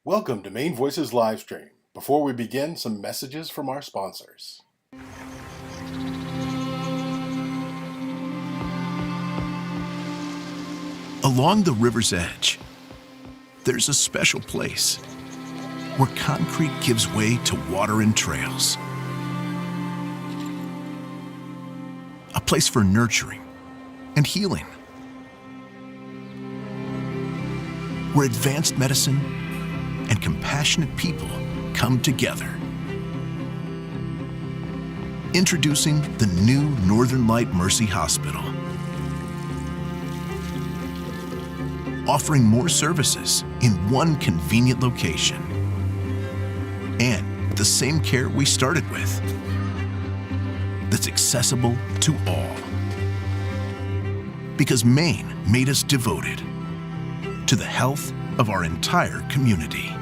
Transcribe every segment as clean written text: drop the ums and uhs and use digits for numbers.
Welcome to Maine Voices Livestream. Before we begin, some messages from our sponsors. Along the river's edge, there's a special place where concrete gives way to water and trails. A place for nurturing and healing, where advanced medicine and compassionate people come together. Introducing the new Northern Light Mercy Hospital, offering more services in one convenient location and the same care we started with, that's accessible to all. Because Maine made us devoted to the health of our entire community.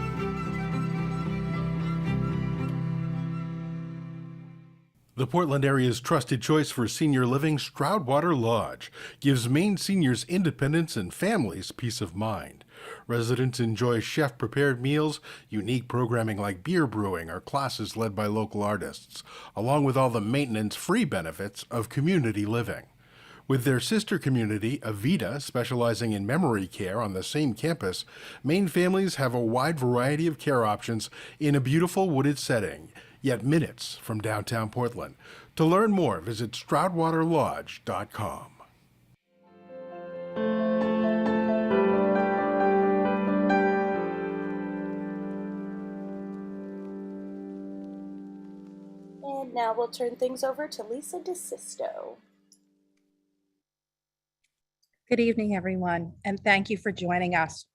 The Portland area's trusted choice for senior living, Stroudwater Lodge, gives Maine seniors independence and families peace of mind. Residents enjoy chef-prepared meals, unique programming like beer brewing or classes led by local artists, along with all the maintenance-free benefits of community living. With their sister community, Avita, specializing in memory care on the same campus, Maine families have a wide variety of care options in a beautiful wooded setting, yet minutes from downtown Portland. To learn more, visit stroudwaterlodge.com. And now we'll turn things over to Lisa DeSisto. Good evening, everyone, and thank you for joining us.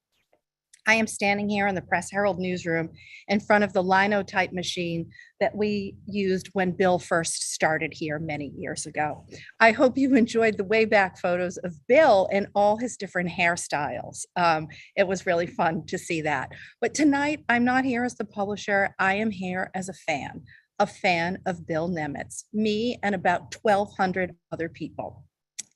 I am standing here in the Press Herald newsroom in front of the linotype machine that we used when Bill first started here many years ago. I hope you enjoyed the way back photos of Bill and all his different hairstyles. It was really fun to see that. But tonight, I'm not here as the publisher. I am here as a fan of Bill Nemitz, me and about 1,200 other people.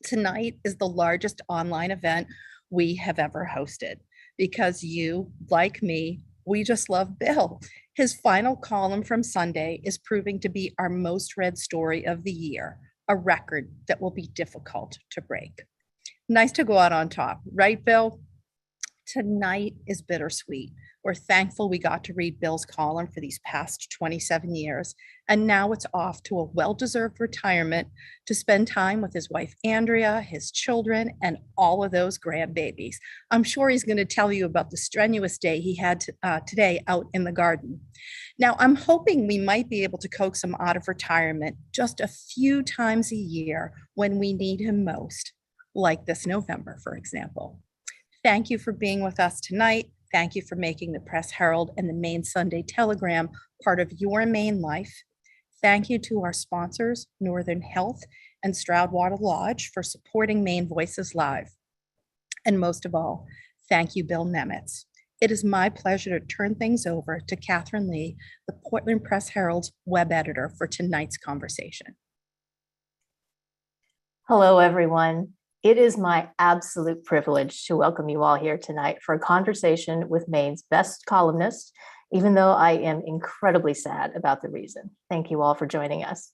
Tonight is the largest online event we have ever hosted because you, like me, we just love Bill. His final column from Sunday is proving to be our most read story of the year, a record that will be difficult to break. Nice to go out on top, right, Bill? Tonight is bittersweet. We're thankful we got to read Bill's column for these past 27 years, and now it's off to a well-deserved retirement to spend time with his wife, Andrea, his children, and all of those grandbabies. I'm sure he's going to tell you about the strenuous day he had today out in the garden. Now, I'm hoping we might be able to coax him out of retirement just a few times a year when we need him most, like this November, for example. Thank you for being with us tonight. Thank you for making the Press Herald and the Maine Sunday Telegram part of your Maine life. Thank you to our sponsors, Northern Health and Stroudwater Lodge, for supporting Maine Voices Live. And most of all, thank you, Bill Nemitz. It is my pleasure to turn things over to Katherine Lee, the Portland Press Herald's web editor, for tonight's conversation. Hello, everyone. It is my absolute privilege to welcome you all here tonight for a conversation with Maine's best columnist, even though I am incredibly sad about the reason. Thank you all for joining us.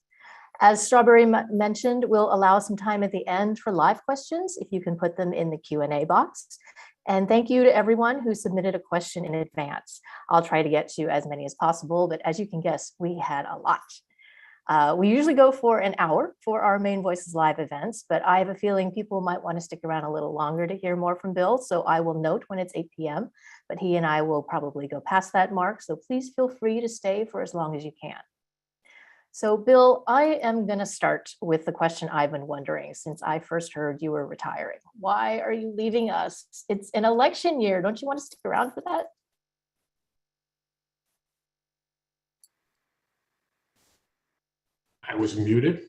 As Strawberry mentioned, we'll allow some time at the end for live questions, if you can put them in the Q&A box. And thank you to everyone who submitted a question in advance. I'll try to get to as many as possible, but as you can guess, we had a lot. We usually go for an hour for our Maine Voices Live events, but I have a feeling people might want to stick around a little longer to hear more from Bill, so I will note when it's 8 p.m., but he and I will probably go past that mark, so please feel free to stay for as long as you can. So Bill, I am going to start with the question I've been wondering since I first heard you were retiring. Why are you leaving us? It's an election year. Don't you want to stick around for that? I was muted,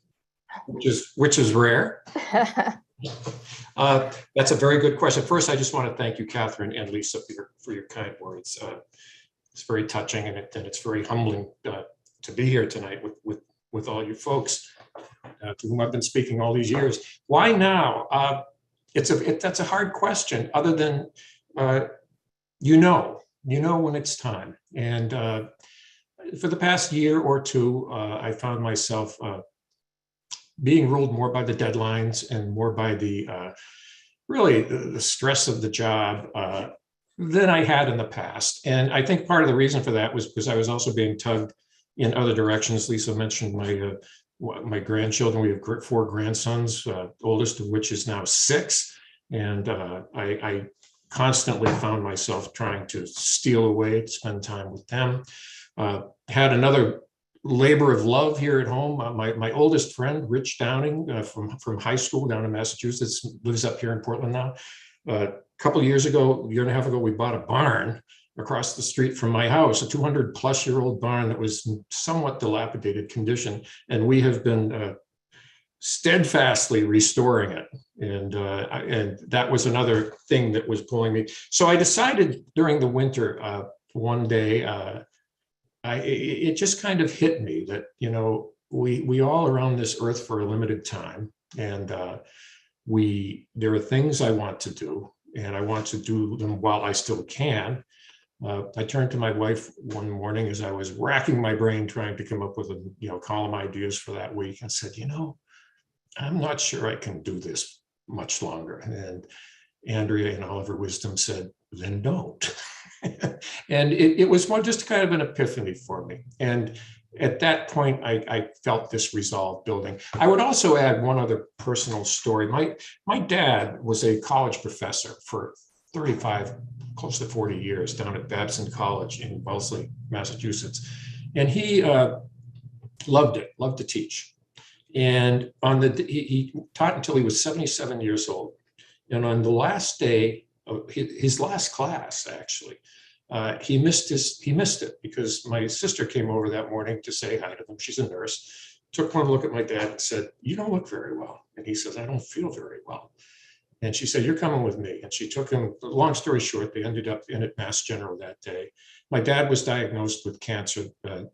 which is rare. That's a very good question. First, I just want to thank you, Katherine and Lisa, for your kind words. It's very touching, and it's very humbling to be here tonight with all you folks to whom I've been speaking all these years. Why now? That's a hard question. Other than you know you know when it's time. And for the past year or two, I found myself being ruled more by the deadlines and more by the really the stress of the job than I had in the past. And I think part of the reason for that was because I was also being tugged in other directions. Lisa mentioned my grandchildren. We have 4 grandsons, oldest of which is now 6. And I constantly found myself trying to steal away to spend time with them. Had another labor of love here at home. My oldest friend, Rich Downing, from high school down in Massachusetts, lives up here in Portland now. A couple of years ago, a year and a half ago, we bought a barn across the street from my house, a 200-plus-year-old barn that was in somewhat dilapidated condition, and we have been steadfastly restoring it. And that was another thing that was pulling me. So I decided during the winter, one day, it just kind of hit me that, you know, we all are on this earth for a limited time, and there are things I want to do, and I want to do them while I still can. I turned to my wife one morning as I was racking my brain trying to come up with column ideas for that week, and said, you know, I'm not sure I can do this much longer. And Andrea, in all of her wisdom, said, then don't. And it was just kind of an epiphany for me. And at that point, I felt this resolve building. I would also add one other personal story. My dad was a college professor for 35, close to 40 years down at Babson College in Wellesley, Massachusetts. And he loved to teach. And he taught until he was 77 years old. And on the last day of his last class, actually, he missed it because my sister came over that morning to say hi to him. She's a nurse, took one look at my dad and said, you don't look very well. And he says, I don't feel very well. And she said, you're coming with me. And she took him, long story short, they ended up in at Mass General that day. My dad was diagnosed with cancer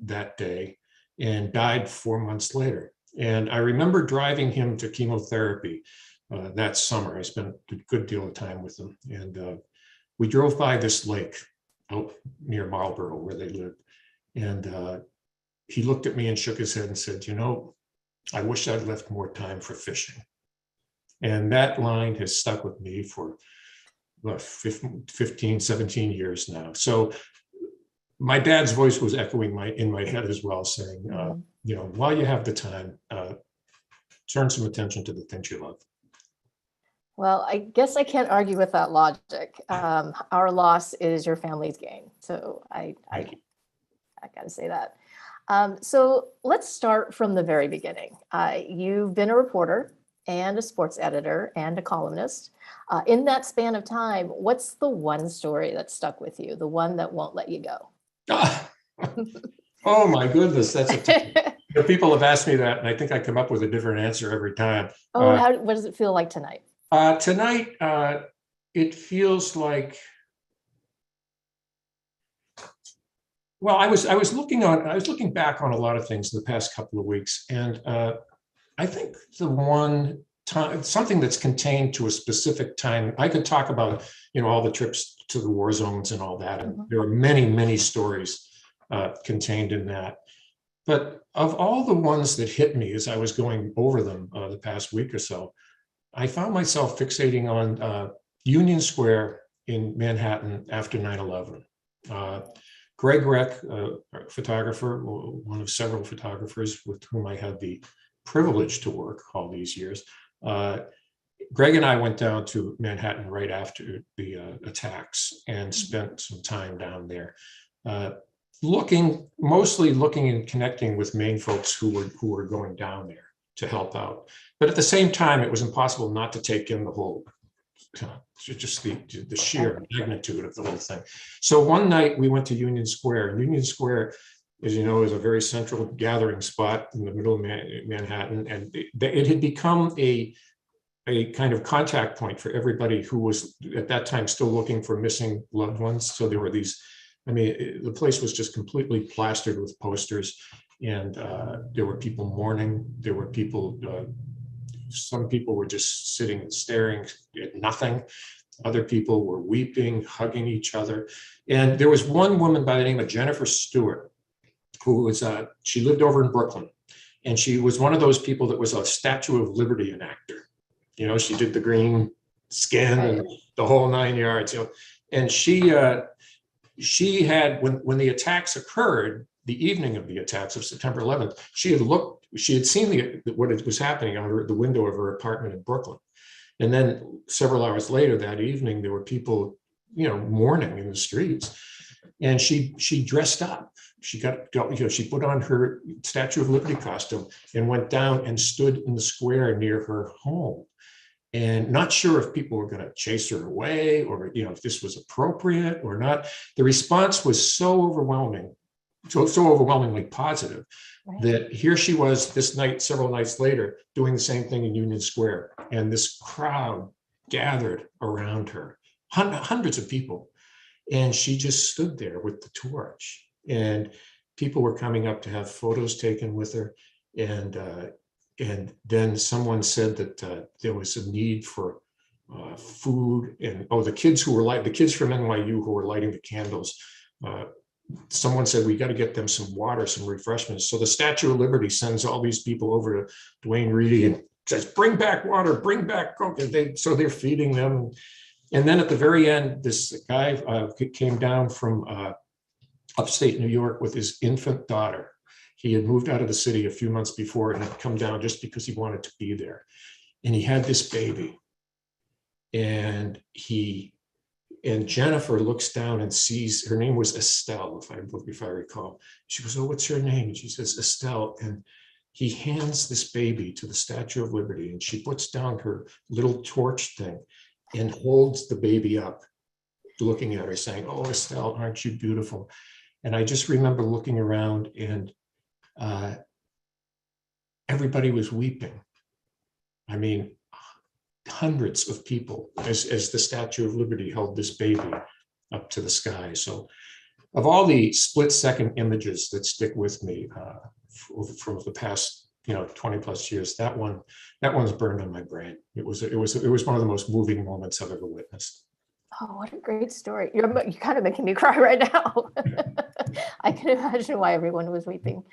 that day and died 4 months later. And I remember driving him to chemotherapy that summer. I spent a good deal of time with him. And we drove by this lake out near Marlborough where they lived. And he looked at me and shook his head and said, you know, I wish I'd left more time for fishing. And that line has stuck with me for 15, 17 years now. So my dad's voice was echoing in my head as well, saying, you know, while you have the time, turn some attention to the things you love. Well, I guess I can't argue with that logic. Our loss is your family's gain. So I got to say that. So let's start from the very beginning. You've been a reporter and a sports editor and a columnist. In that span of time, what's the one story that stuck with you, the one that won't let you go? Oh my goodness, people have asked me that, and I think I come up with a different answer every time. What does it feel like tonight? Tonight, it feels like, well, I was looking back on a lot of things in the past couple of weeks, and I think the one time, something that's contained to a specific time, I could talk about, you know, all the trips to the war zones and all that, and there are many, many stories contained in that. But of all the ones that hit me as I was going over them the past week or so, I found myself fixating on Union Square in Manhattan after 9/11. Greg Reck, a photographer, one of several photographers with whom I had the privilege to work all these years. Greg and I went down to Manhattan right after the attacks and spent some time down there, mostly looking and connecting with Maine folks who were going down there to help out. But at the same time, it was impossible not to take in the whole, just the sheer magnitude of the whole thing. So one night we went to Union Square. And Union Square, as you know, is a very central gathering spot in the middle of Manhattan. And it had become a kind of contact point for everybody who was at that time still looking for missing loved ones. So there were these, I mean, the place was just completely plastered with posters, and there were people mourning. There were people, some people were just sitting and staring at nothing. Other people were weeping, hugging each other. And there was one woman by the name of Jennifer Stewart, who was, she lived over in Brooklyn. And she was one of those people that was a Statue of Liberty enactor. You know, she did the green skin and the whole 9 yards, you know. And she had, when the attacks occurred, the evening of the attacks of September 11th, she had seen what was happening out the window of her apartment in Brooklyn. And then several hours later that evening, there were people, you know, mourning in the streets. And she dressed up. She she put on her Statue of Liberty costume and went down and stood in the square near her home. And not sure if people were going to chase her away or, you know, if this was appropriate or not. The response was so overwhelming, so overwhelmingly positive, right, that here she was this night, several nights later, doing the same thing in Union Square. And this crowd gathered around her, hundreds of people. And she just stood there with the torch. And people were coming up to have photos taken with her. And then someone said that there was a need for food. And the kids from NYU who were lighting the candles, someone said, we got to get them some water, some refreshments. So the Statue of Liberty sends all these people over to Duane Reedy and says, bring back water, bring back Coke. And so they're feeding them. And then at the very end, this guy came down from upstate New York with his infant daughter. He had moved out of the city a few months before and had come down just because he wanted to be there. And he had this baby. And Jennifer looks down and sees, her name was Estelle, if I recall. She goes, oh, what's her name? And she says, Estelle. And he hands this baby to the Statue of Liberty, and she puts down her little torch thing and holds the baby up, looking at her saying, oh, Estelle, aren't you beautiful? And I just remember looking around, and everybody was weeping. I mean, hundreds of people as the Statue of Liberty held this baby up to the sky. So of all the split-second images that stick with me from the past 20 plus years, that one's burned on my brain. It was one of the most moving moments I've ever witnessed. Oh, what a great story. You're kind of making me cry right now. I can imagine why everyone was weeping.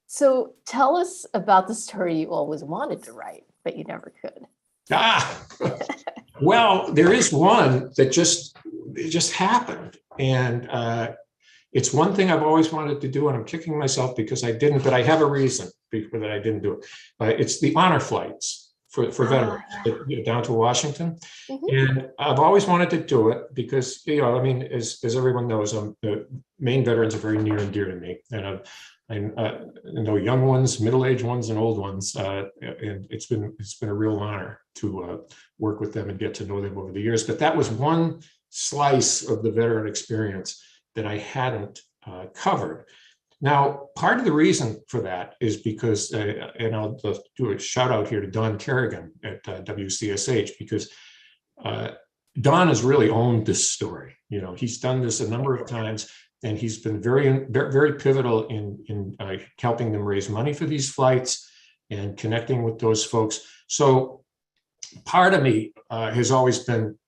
So tell us about the story you always wanted to write, but you never could. Well, there is one that just happened. And it's one thing I've always wanted to do, and I'm kicking myself because I didn't, but I have a reason that I didn't do it. It's the honor flights for veterans down to Washington. Mm-hmm. And I've always wanted to do it because, as everyone knows, the Maine veterans are very near and dear to me. And I know young ones, middle-aged ones, and old ones. And it's been a real honor to work with them and get to know them over the years. But that was one slice of the veteran experience that I hadn't covered. Now, part of the reason for that is because, and I'll do a shout out here to Don Kerrigan at WCSH, because Don has really owned this story. He's done this a number of times, and he's been very, very pivotal in helping them raise money for these flights and connecting with those folks. So part of me has always been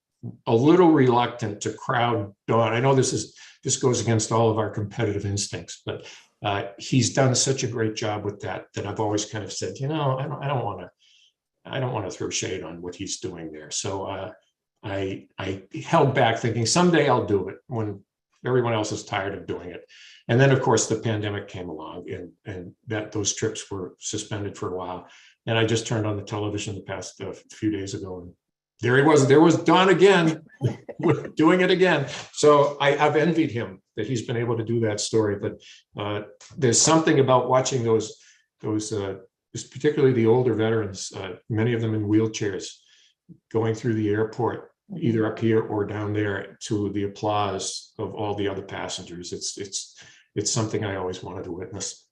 a little reluctant to crowd Don. I know this goes against all of our competitive instincts, but he's done such a great job with that I've always kind of said, I don't want to throw shade on what he's doing there. So I held back, thinking someday I'll do it when everyone else is tired of doing it. And then, of course, the pandemic came along, and those trips were suspended for a while. And I just turned on the television the past few days ago, and there was Don again, doing it again. So I've envied him that he's been able to do that story. But there's something about watching those particularly the older veterans, many of them in wheelchairs, going through the airport, either up here or down there, to the applause of all the other passengers. It's something I always wanted to witness.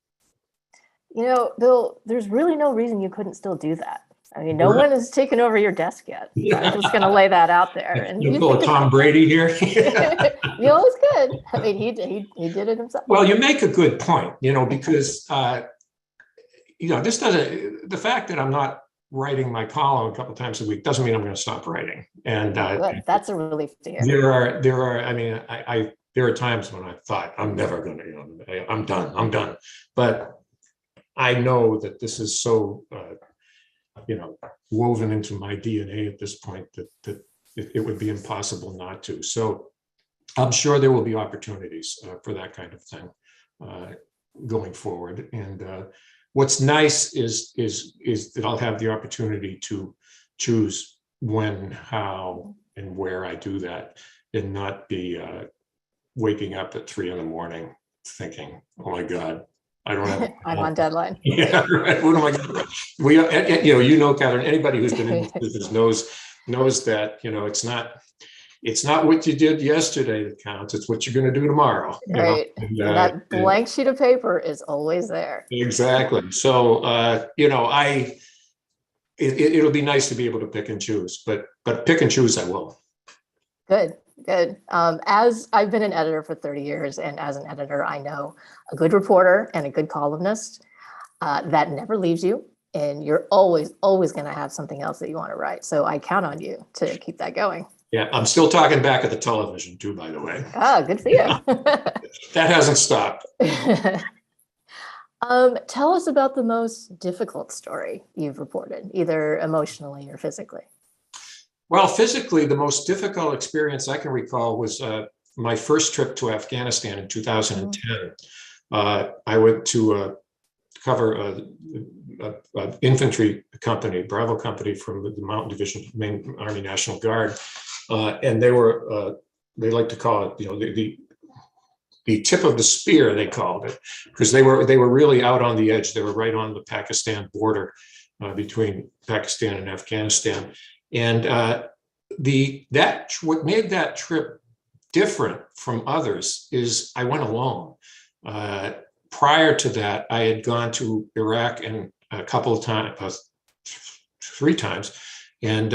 Bill, there's really no reason you couldn't still do that. I mean, no one has taken over your desk yet. I'm just going to lay that out there. And you pull a Tom Brady here. You always could. I mean, he did it himself. Well, you make a good point, because this doesn't. The fact that I'm not writing my column a couple times a week doesn't mean I'm going to stop writing. And Good. That's a relief to hear. I mean, there are times when I thought I'm never going to, I'm done. But I know that this is so, woven into my DNA at this point that it would be impossible not to. So I'm sure there will be opportunities for that kind of thing going forward. And what's nice is that I'll have the opportunity to choose when, how, and where I do that, and not be waking up at 3 a.m. thinking, "Oh my God, I don't have." I'm on deadline. Yeah, right. What am I going to do? Katherine, anybody who's been in this business knows that it's not what you did yesterday that counts. It's what you're going to do tomorrow. Right. That blank sheet of paper is always there. Exactly. So, it'll be nice to be able to pick and choose, but pick and choose I will. Good. As I've been an editor for 30 years, and as an editor, I know a good reporter and a good columnist that never leaves you, and you're always going to have something else that you want to write. So I count on you to keep that going. Yeah, I'm still talking back at the television too, by the way. Ah, good for you. That hasn't stopped. Tell us about the most difficult story you've reported, either emotionally or physically. Well, physically, the most difficult experience I can recall was my first trip to Afghanistan in 2010. I went to cover an infantry company, Bravo company from the Mountain Division, Maine Army National Guard. And they like to call it, the tip of the spear, they called it, because they were really out on the edge. They were right on the Pakistan border between Pakistan and Afghanistan. And what made that trip different from others is I went alone. Prior to that, I had gone to Iraq and a couple of times, 3 times, and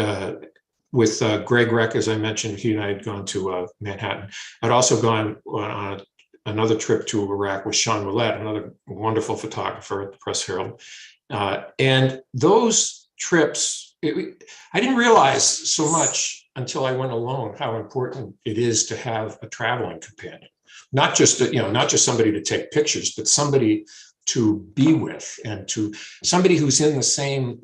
with Greg Reck, as I mentioned, he and I had gone to Manhattan. I'd also gone on another trip to Iraq with Sean Willett, another wonderful photographer at the Press Herald. And those trips, I didn't realize so much until I went alone how important it is to have a traveling companion. Not just somebody to take pictures, but somebody to be with, and to somebody who's in the same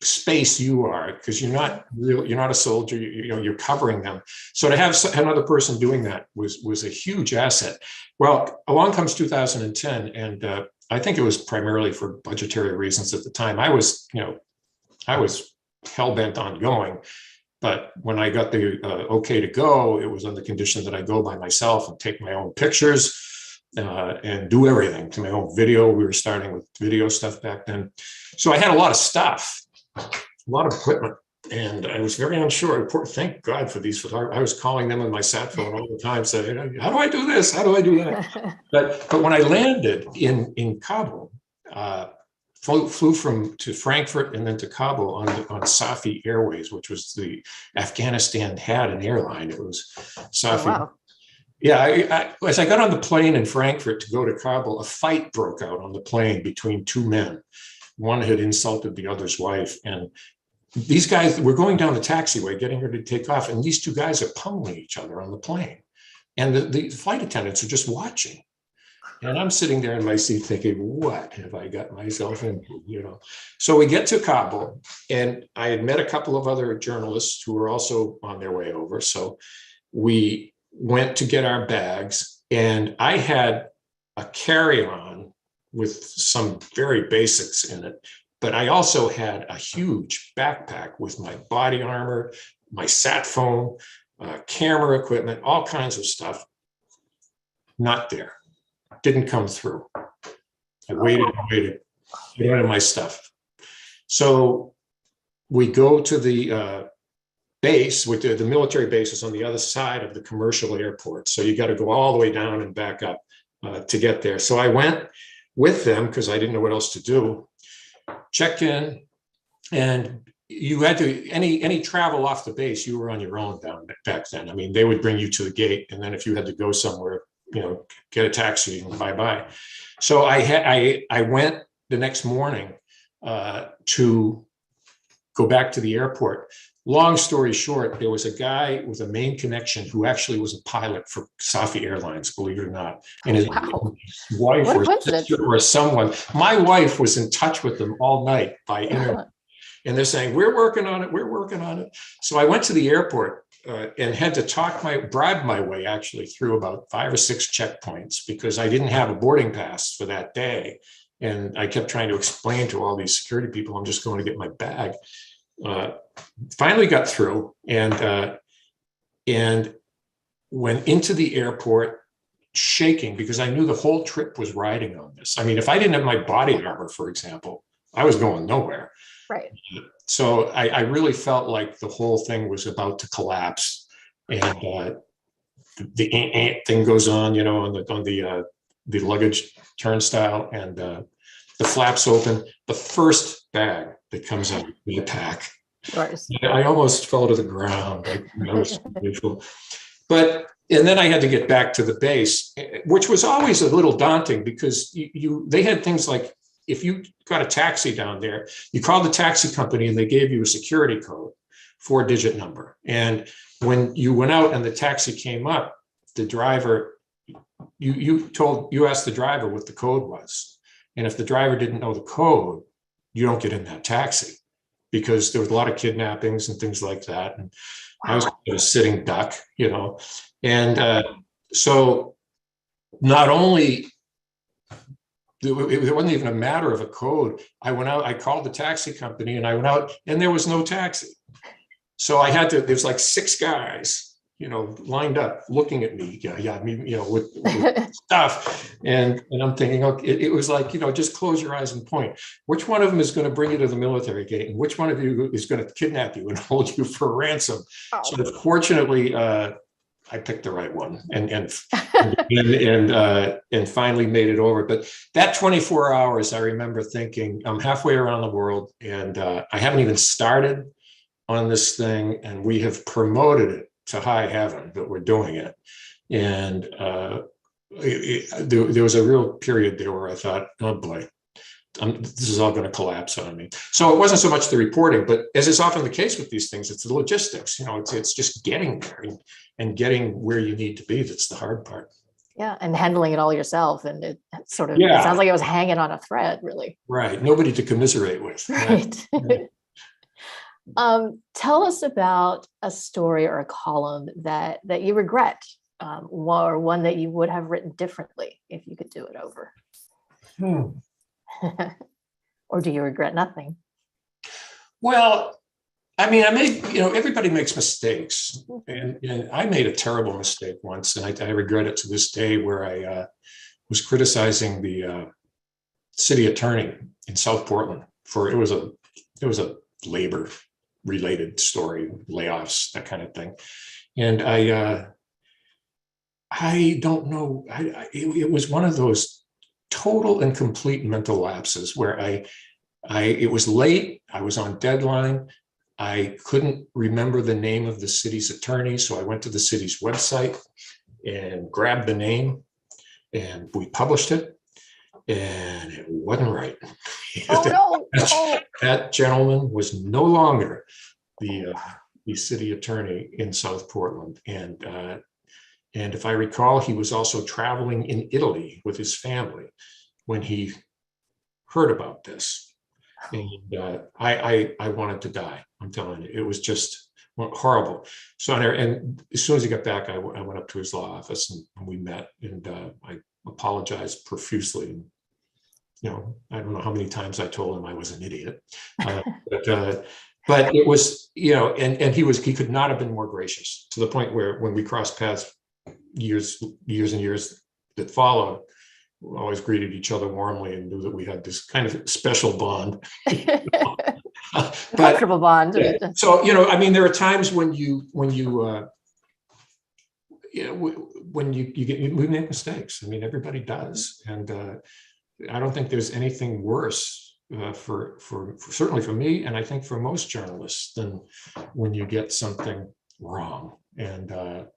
space you are, because you're not a soldier, you're covering them. So to have another person doing that was a huge asset. Well, along comes 2010, and I think it was primarily for budgetary reasons at the time. I was hell-bent on going, but when I got the okay to go, it was on the condition that I go by myself and take my own pictures and do everything, to my own video. We were starting with video stuff back then. So I had a lot of stuff, a lot of equipment, and I was very unsure. Thank God for these photographers. I was calling them on my sat phone all the time, saying, "How do I do this? How do I do that?" But when I landed in Kabul, flew to Frankfurt and then to Kabul on Safi Airways, which was Afghanistan had an airline. It was Safi. Oh, wow. Yeah, as I got on the plane in Frankfurt to go to Kabul, a fight broke out on the plane between 2 men. One had insulted the other's wife, and these guys were going down the taxiway, getting ready to take off, and these 2 guys are pummeling each other on the plane. And the flight attendants are just watching. And I'm sitting there in my seat thinking, what have I got myself into, So we get to Kabul, and I had met a couple of other journalists who were also on their way over. So we went to get our bags, and I had a carry-on with some very basics in it, but I also had a huge backpack with my body armor, my sat phone, camera equipment, all kinds of stuff. Not there. Didn't come through. I waited. Get out of my stuff. So we go to the base, with the military base is on the other side of the commercial airport. So you got to go all the way down and back up to get there. So I went with them because I didn't know what else to do. Checked in, and you had to, any travel off the base, you were on your own back then. I mean, they would bring you to the gate, and then if you had to go somewhere, get a taxi and bye-bye. So I went the next morning to go back to the airport. Long story short, there was a guy with a Maine connection who actually was a pilot for Safi Airlines, believe it or not. And his Wow. wife What a or coincidence. sister or someone, my wife was in touch with them all night by internet. And they're saying, we're working on it, we're working on it. So I went to the airport and had to bribe my way actually through about 5 or 6 checkpoints because I didn't have a boarding pass for that day. And I kept trying to explain to all these security people, I'm just going to get my bag. Finally got through and went into the airport shaking because I knew the whole trip was riding on this. I mean, if I didn't have my body armor, for example, I was going nowhere. Right. So I really felt like the whole thing was about to collapse, and the thing goes on, you know, on the luggage turnstile, and the flaps open. The first bag that comes out of the pack, I almost fell to the ground. That was beautiful. And then I had to get back to the base, which was always a little daunting because they had things like, if you got a taxi down there, you called the taxi company and they gave you a security code, 4-digit number. And when you went out and the taxi came up, the driver, you asked the driver what the code was. And if the driver didn't know the code, you don't get in that taxi because there was a lot of kidnappings and things like that. And I was a sitting duck, you know. And so not only it wasn't even a matter of a code. I went out, I called the taxi company and I went out and there was no taxi. So I had to, there's like 6 guys, you know, lined up looking at me, you know, with stuff. And I'm thinking, okay, it was like, you know, just close your eyes and point. Which one of them is going to bring you to the military gate? And which one of you is going to kidnap you and hold you for ransom? Oh. So fortunately, I picked the right one and finally made it over. But that 24 hours, I remember thinking, I'm halfway around the world and I haven't even started on this thing, and we have promoted it to high heaven that we're doing it. And there was a real period there where I thought, oh boy, this is all going to collapse on me. So it wasn't so much the reporting, but as is often the case with these things, it's the logistics. You know, it's just getting there and getting where you need to be. That's the hard part. Yeah, and handling it all yourself, and it sort of it sounds like it was hanging on a thread, really. Right, nobody to commiserate with. Right. Tell us about a story or a column that you regret, or one that you would have written differently if you could do it over. Or do you regret nothing? Well, I mean, everybody makes mistakes, and I made a terrible mistake once, and I regret it to this day, where I was criticizing the city attorney in South Portland for it was a labor related story, layoffs, that kind of thing, and I don't know, it was one of those total and complete mental lapses where it was late, I was on deadline, I couldn't remember the name of the city's attorney, so I went to the city's website and grabbed the name, and we published it, and it wasn't right. Oh, no. That gentleman was no longer the city attorney in South Portland, and if I recall, he was also traveling in Italy with his family when he heard about this. And I wanted to die. I'm telling you, it was just horrible. So, and as soon as he got back, I went up to his law office and we met, and I apologized profusely. And, you know, I don't know how many times I told him I was an idiot, but it was, you know, and he could not have been more gracious, to the point where when we crossed paths years and years that followed, we always greeted each other warmly and knew that we had this kind of special bond. Comfortable bond. Yeah. So, you know, I mean, there are times when we make mistakes. I mean, everybody does, and I don't think there's anything worse for certainly for me, and I think for most journalists, than when you get something wrong, and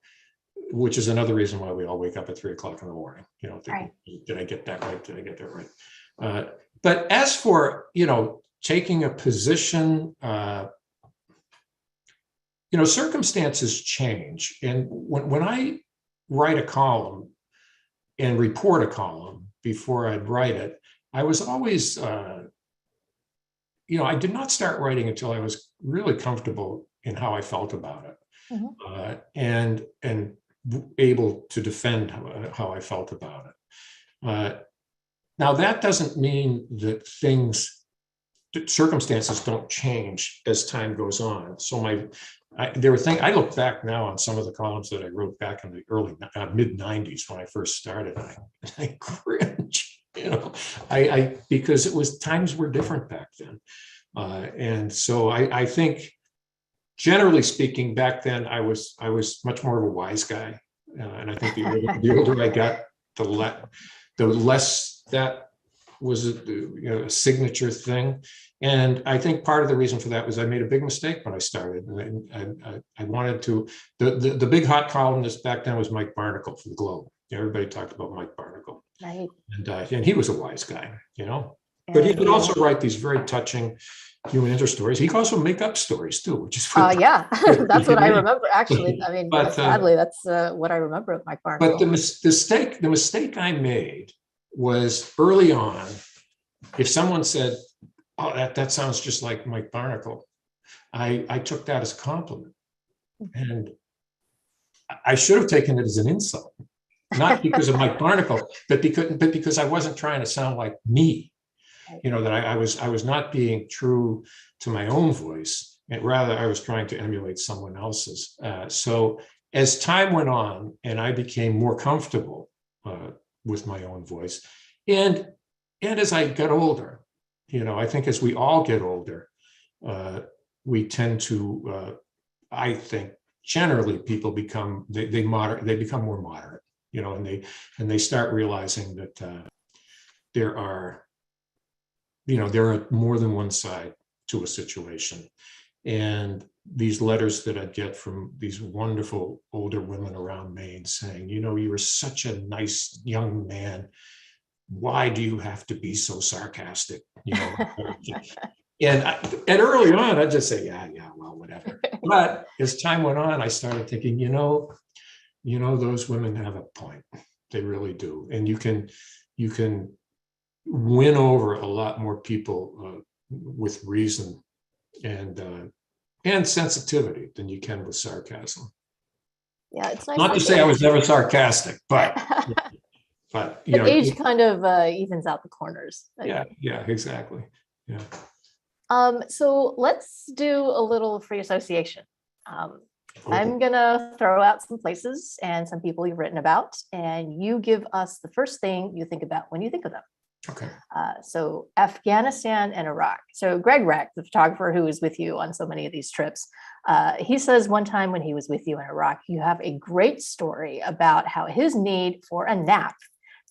which is another reason why we all wake up at 3 o'clock in the morning. You know, thinking, did I get that right? Did I get that right? But as for, you know, taking a position. Circumstances change. And when I write a column and report a column before I'd write it, I was always, I did not start writing until I was really comfortable in how I felt about it, and able to defend how I felt about it. Now, that doesn't mean that circumstances don't change as time goes on. So I look back now on some of the columns that I wrote back in the early mid 90s when I first started. I cringe, because times were different back then. And so I think, generally speaking, back then I was much more of a wise guy. And I think the older I got, the less that was a signature thing. And I think part of the reason for that was I made a big mistake when I started. And I wanted to, the big hot columnist back then was Mike Barnacle for the Globe. Everybody talked about Mike Barnacle. Right. And he was a wise guy, But he could also write these very touching human interest stories. He could also make up stories too, which is yeah, that's what I remember. Actually, I mean, sadly, that's what I remember of Mike Barnacle. But the mistake I made was early on. If someone said, "Oh, that sounds just like Mike Barnacle," I took that as a compliment, and I should have taken it as an insult, not because of Mike Barnacle, but because I wasn't trying to sound like me. That I was not being true to my own voice, and rather I was trying to emulate someone else's. So as time went on, and I became more comfortable with my own voice, and as I got older, I think as we all get older, we tend to, I think, generally people become they become more moderate, and they start realizing that there are more than one side to a situation. And these letters that I'd get from these wonderful older women around Maine saying, you were such a nice young man. Why do you have to be so sarcastic? And early on, I'd just say, yeah, well, whatever. But as time went on, I started thinking, those women have a point. They really do. And you can win over a lot more people with reason and sensitivity than you can with sarcasm. Yeah, it's nice. Not to say I was never sarcastic, but age kind of evens out the corners. Yeah, exactly. Yeah. So let's do a little free association. I'm gonna throw out some places and some people you've written about, and you give us the first thing you think about when you think of them. Okay. So Afghanistan and Iraq. So Greg Reck, the photographer who was with you on so many of these trips, he says one time when he was with you in Iraq, you have a great story about how his need for a nap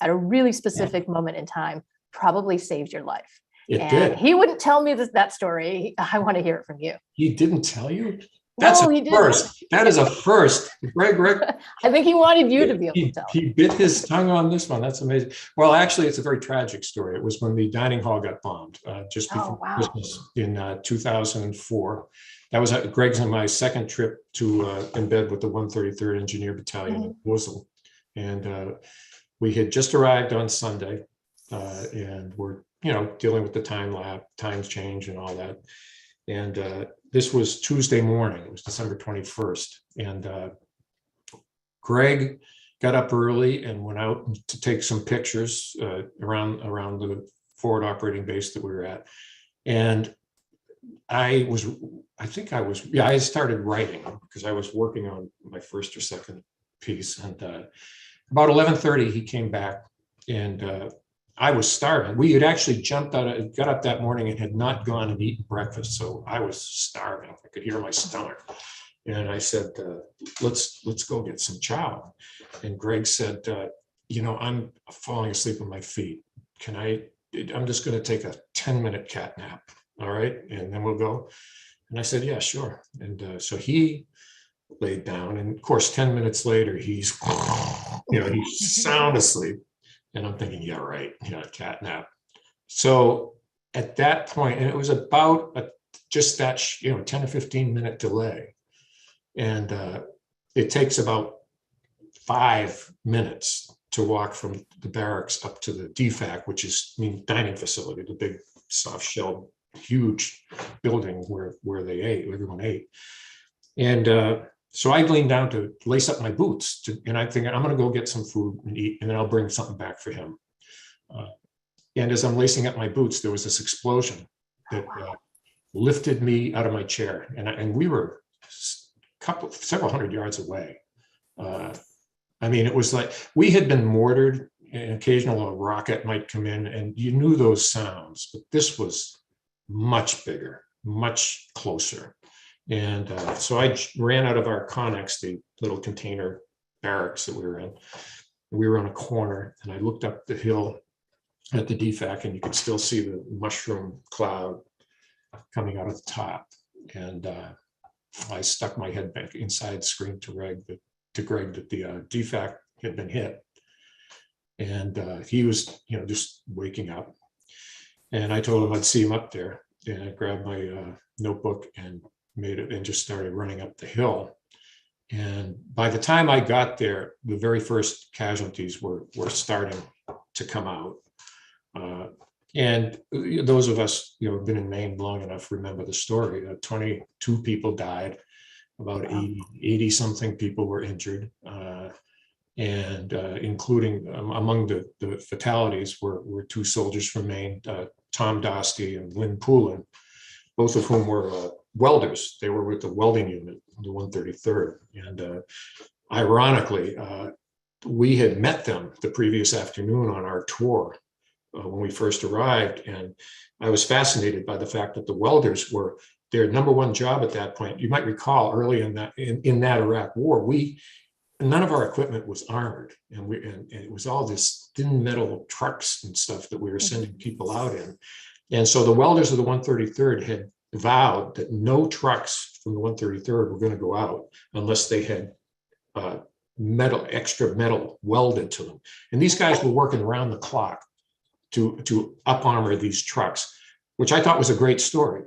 at a really specific moment in time probably saved your life. It did. He wouldn't tell me that story. I want to hear it from you. He didn't tell you? That's a first. That is a first. Greg Rick. I think he wanted you to be able to tell. He bit his tongue on this one. That's amazing. Well, actually, it's a very tragic story. It was when the dining hall got bombed just before Christmas in 2004. That was Greg's and my second trip to embed with the 133rd Engineer Battalion in Mosul. And we had just arrived on Sunday and we're, dealing with the times change and all that. And this was Tuesday morning. It was December 21st. And Greg got up early and went out to take some pictures around the forward operating base that we were at. And I started writing because I was working on my first or second piece. And about 11:30, he came back and I was starving. We had actually got up that morning and had not gone and eaten breakfast. So I was starving. I could hear my stomach. And I said, let's go get some chow. And Greg said, I'm falling asleep on my feet. I'm just going to take a 10-minute cat nap. All right. And then we'll go. And I said, yeah, sure. And so he laid down. And of course, 10 minutes later, he's sound asleep. And I'm thinking, yeah, right, cat nap. So at that point, and it was about just that, 10 or 15 minute delay. And it takes about 5 minutes to walk from the barracks up to the DFAC, which is dining facility, the big soft shell, huge building where they ate, everyone ate. And so I leaned down to lace up my boots, and I think I'm going to go get some food and eat, and then I'll bring something back for him. And as I'm lacing up my boots, there was this explosion that lifted me out of my chair, and we were several hundred yards away. I mean, it was like we had been mortared, and occasionally a rocket might come in, and you knew those sounds, but this was much bigger, much closer. And so I ran out of our Connex, the little container barracks that we were in. We were on a corner, and I looked up the hill at the DFAC, and you could still see the mushroom cloud coming out of the top. And I stuck my head back inside, screamed to Greg that the DFAC had been hit. And he was, just waking up. And I told him I'd see him up there. And I grabbed my notebook and made it and just started running up the hill. And by the time I got there, the very first casualties were starting to come out. And those of us, who've been in Maine long enough remember the story. 22 people died, about 80 something people were injured, and including among the fatalities were 2 soldiers from Maine, Tom Dosty and Lynn Poulin, both of whom were welders. They were with the welding unit, the 133rd. And ironically, we had met them the previous afternoon on our tour when we first arrived. And I was fascinated by the fact that the welders were their number one job at that point. You might recall early in that Iraq war, none of our equipment was armored, and it was all this thin metal trucks and stuff that we were sending people out in. And so the welders of the 133rd had vowed that no trucks from the 133rd were going to go out unless they had extra metal welded to them. And these guys were working around the clock to up armor these trucks, which I thought was a great story.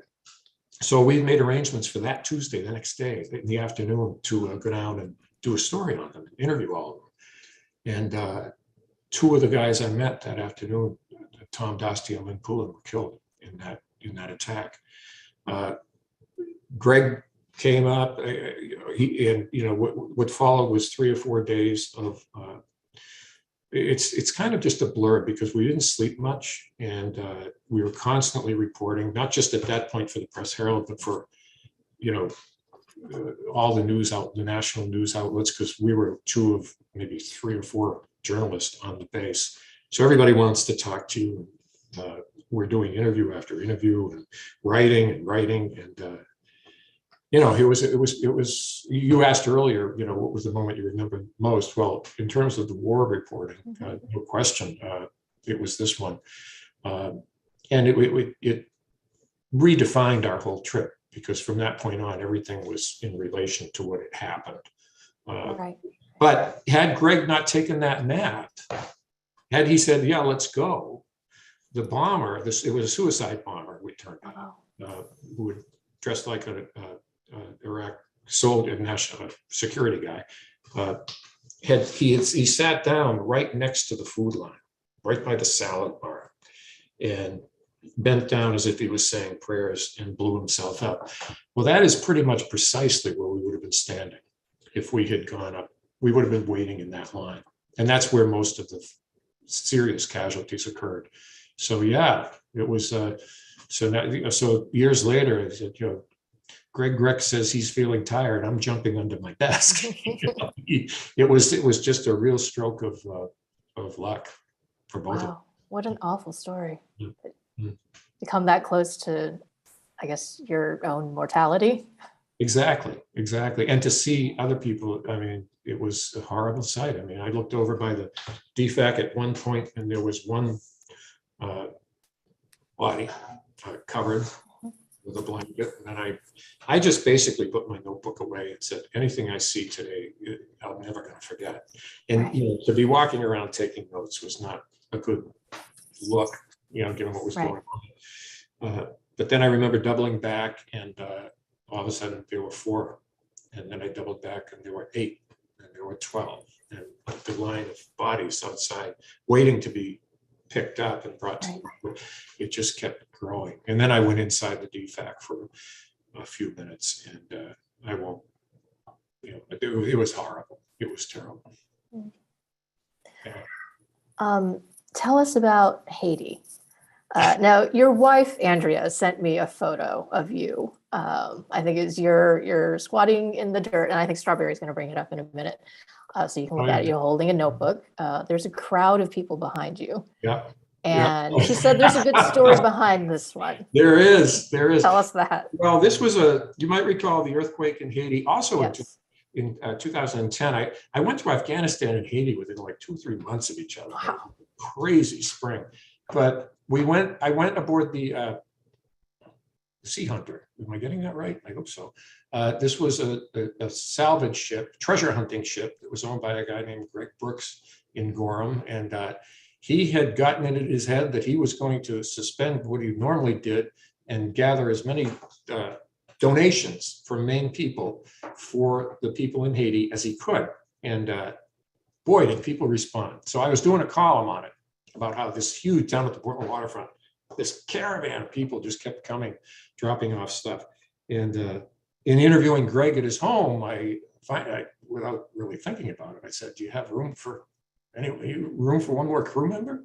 So we made arrangements for that Tuesday, the next day in the afternoon, to go down and do a story on them, interview all of them. And 2 of the guys I met that afternoon, Tom Dosty and Lynn Poulin, were killed in that attack. Greg came up, what followed was 3 or 4 days of, it's kind of just a blur because we didn't sleep much, and we were constantly reporting, not just at that point for the Press Herald, but for, all the national news outlets, because we were 2 of maybe 3 or 4 journalists on the base. So everybody wants to talk to you. We're doing interview after interview and writing. And, it was, you asked earlier, what was the moment you remember most? Well, in terms of the war reporting, no question, it was this one. And it redefined our whole trip, because from that point on, everything was in relation to what had happened. Right. But had Greg not taken that nap, had he said, yeah, let's go, the bomber, it was a suicide bomber, we turned out, who had dressed like a Iraq soldier, national security guy, he sat down right next to the food line, right by the salad bar, and bent down as if he was saying prayers and blew himself up. Well, that is pretty much precisely where we would have been standing if we had gone up. We would have been waiting in that line, and that's where most of the serious casualties occurred. So yeah, it was. So years later, I said, Greg Greck says he's feeling tired. I'm jumping under my desk. It was just a real stroke of luck for both of them. Wow, what an awful story. Mm-hmm. To come that close to, I guess, your own mortality. Exactly. And to see other people, I mean, it was a horrible sight. I mean, I looked over by the DFAC at one point, and there was one body covered with a blanket. And then I just basically put my notebook away and said, anything I see today, I'm never going to forget. And to be walking around taking notes was not a good look, given what was going on. But then I remember doubling back, and all of a sudden there were 4. And then I doubled back and there were 8, and there were 12. And the line of bodies outside waiting to be picked up and brought to it just kept growing. And then I went inside the DFAC for a few minutes, and I won't, it was horrible. It was terrible. Yeah. Tell us about Haiti. Now, your wife, Andrea, sent me a photo of you. I think it's you're squatting in the dirt, and I think Strawberry's going to bring it up in a minute. So you can look at it. You're holding a notebook. There's a crowd of people behind you. Yeah. And she said there's a good story behind this one. There is. Tell us that. Well, this was you might recall the earthquake in Haiti. Also in 2010, I went to Afghanistan and Haiti within like 2-3 months of each other. Wow. Crazy spring. But I went aboard the Sea Hunter. Am I getting that right? I hope so. This was a salvage ship, treasure hunting ship that was owned by a guy named Greg Brooks in Gorham. And he had gotten it in his head that he was going to suspend what he normally did and gather as many donations from Maine people for the people in Haiti as he could. And boy, did people respond. So I was doing a column on it about how this huge, down at the Portland waterfront, this caravan of people just kept coming, dropping off stuff. And in interviewing Greg at his home, I without really thinking about it, I said, "Do you have room for one more crew member?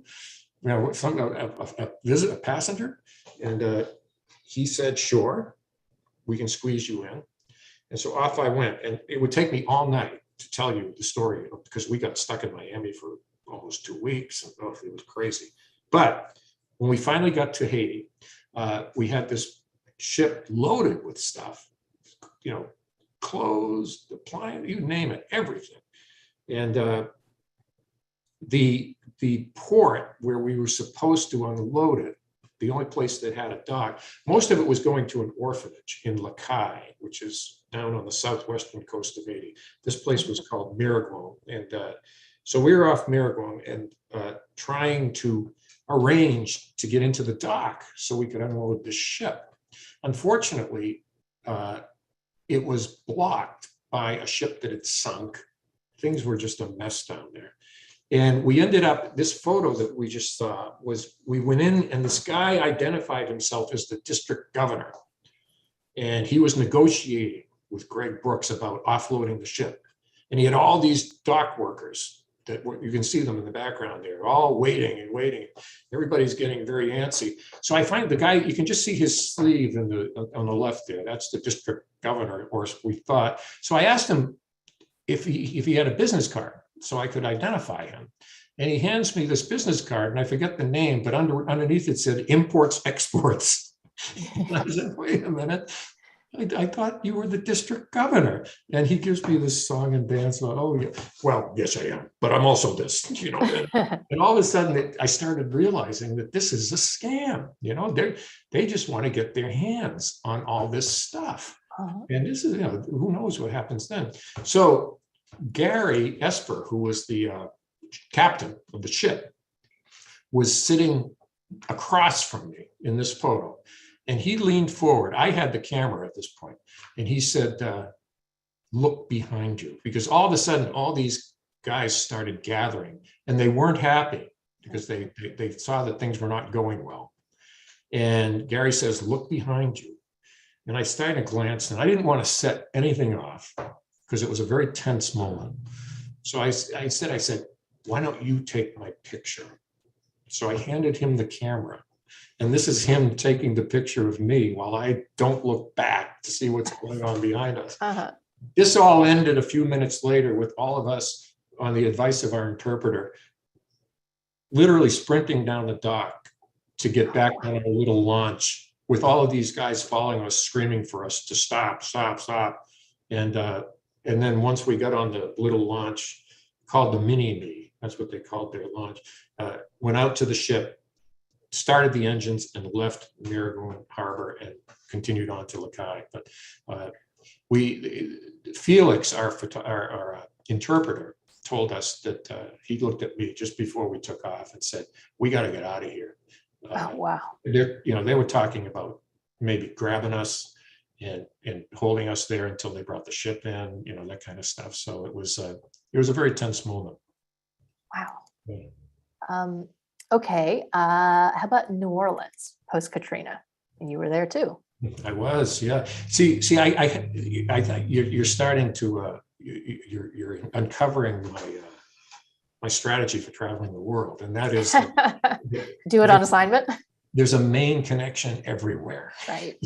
A passenger?" And he said, "Sure, we can squeeze you in." And so off I went, and it would take me all night to tell you the story because we got stuck in Miami for almost 2 weeks. And, it was crazy. But when we finally got to Haiti, we had this ship loaded with stuff, clothes, appliances, you name it, everything. And the port where we were supposed to unload it, the only place that had a dock, most of it was going to an orphanage in LePage, which is down on the southwestern coast of Haiti. This place was called Miragouin. And so we were off Miragouin and trying to arrange to get into the dock so we could unload the ship. Unfortunately, it was blocked by a ship that had sunk. Things were just a mess down there. And we ended up, this photo that we just saw was, we went in and this guy identified himself as the district governor. And he was negotiating with Greg Brooks about offloading the ship. And he had all these dock workers that you can see them in the background there, all waiting and waiting. Everybody's getting very antsy. So I find the guy, you can just see his sleeve on the left there. That's the district governor, or we thought. So I asked him if he had a business card so I could identify him. And he hands me this business card, and I forget the name, but underneath it said imports, exports. And I said, wait a minute. I thought you were the district governor. And he gives me this song and dance about, oh, yeah. Well, yes, I am, but I'm also this, And all of a sudden, I started realizing that this is a scam. They just want to get their hands on all this stuff. And this is, who knows what happens then. So Gary Esper, who was the captain of the ship, was sitting across from me in this photo. And he leaned forward. I had the camera at this point. And he said, look behind you. Because all of a sudden, all these guys started gathering. And they weren't happy because they saw that things were not going well. And Gary says, look behind you. And I started to glance, and I didn't want to set anything off because it was a very tense moment. So I said, why don't you take my picture? So I handed him the camera. And this is him taking the picture of me while I don't look back to see what's going on behind us. This all ended a few minutes later with all of us, on the advice of our interpreter, literally sprinting down the dock to get back on a little launch with all of these guys following us, screaming for us to stop, stop, stop. And then once we got on the little launch called the Mini-Me, that's what they called their launch, went out to the ship, started the engines, and left Miragouin Harbor and continued on to LePage. But Felix, our interpreter, told us that he looked at me just before we took off and said, we got to get out of here. Oh, wow. They were talking about maybe grabbing us and holding us there until they brought the ship in, that kind of stuff. So it was a very tense moment. Wow. Yeah. Okay. How about New Orleans post Katrina? And you were there too. I was, yeah. See, I thought you're starting to you're uncovering my strategy for traveling the world, and that is Do it on assignment. there's a Maine connection everywhere. Right.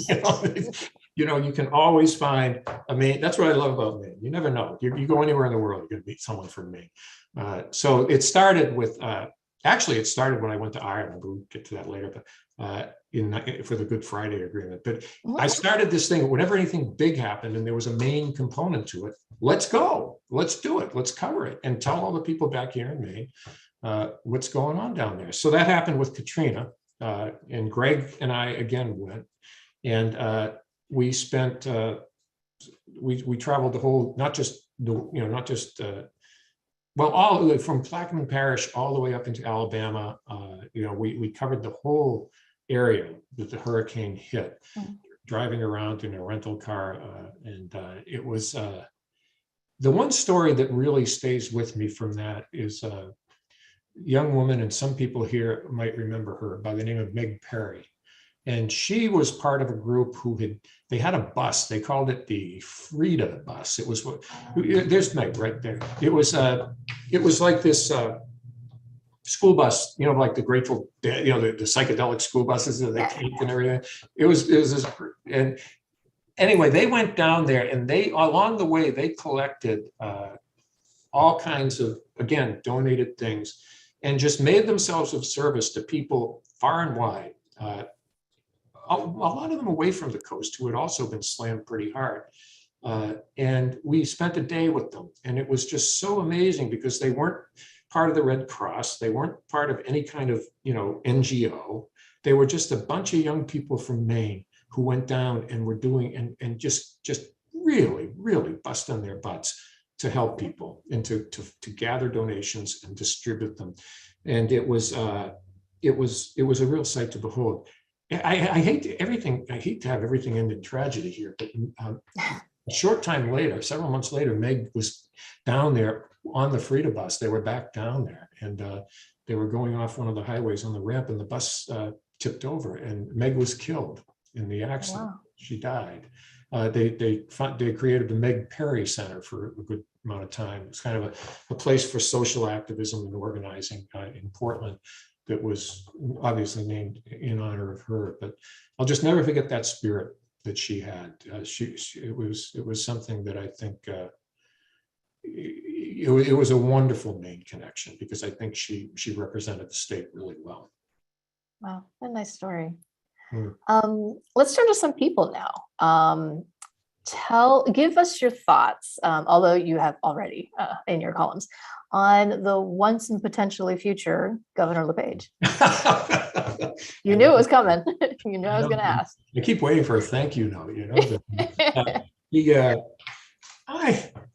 You can always find a Maine. That's what I love about Maine. You never know. You go anywhere in the world, you're going to meet someone from Maine. So it started with. Actually, it started when I went to Ireland. We'll get to that later, but for the Good Friday Agreement. But I started this thing whenever anything big happened and there was a Maine component to it. Let's go. Let's do it. Let's cover it and tell all the people back here in Maine what's going on down there. So that happened with Katrina, and Greg and I again went, and we spent we traveled the whole, not just all from Plaquemine Parish all the way up into Alabama. We covered the whole area that the hurricane hit, driving around in a rental car. And it was the one story that really stays with me from that is a young woman, and some people here might remember her, by the name of Meg Perry. And she was part of a group they had a bus. They called it the Frida bus. It was there's Meg right there. It was like this school bus, like the Grateful Dead, the psychedelic school buses that they take and everything. It was this, and anyway, they went down there, and along the way they collected all kinds of, again, donated things, and just made themselves of service to people far and wide. A lot of them away from the coast who had also been slammed pretty hard. And we spent a day with them. And it was just so amazing because they weren't part of the Red Cross. They weren't part of any kind of, NGO. They were just a bunch of young people from Maine who went down and were doing, and just really, really busting their butts to help people and to gather donations and distribute them. And it was a real sight to behold. I hate to have everything end in tragedy here, but a short time later, several months later, Meg was down there on the Frida bus. They were back down there, and they were going off one of the highways on the ramp, and the bus tipped over, and Meg was killed in the accident. Wow. She died. They created the Meg Perry Center for a good amount of time. It's kind of a place for social activism and organizing in Portland, that was obviously named in honor of her. But I'll just never forget that spirit that she had. It was something that I think it was a wonderful Maine connection, because I think she represented the state really well. Wow, what a nice story. Let's turn to some people now. Give us your thoughts, although you have already in your columns, on the once and potentially future Governor LePage. You knew it was coming. You knew I was going to ask. I keep waiting for a thank you note.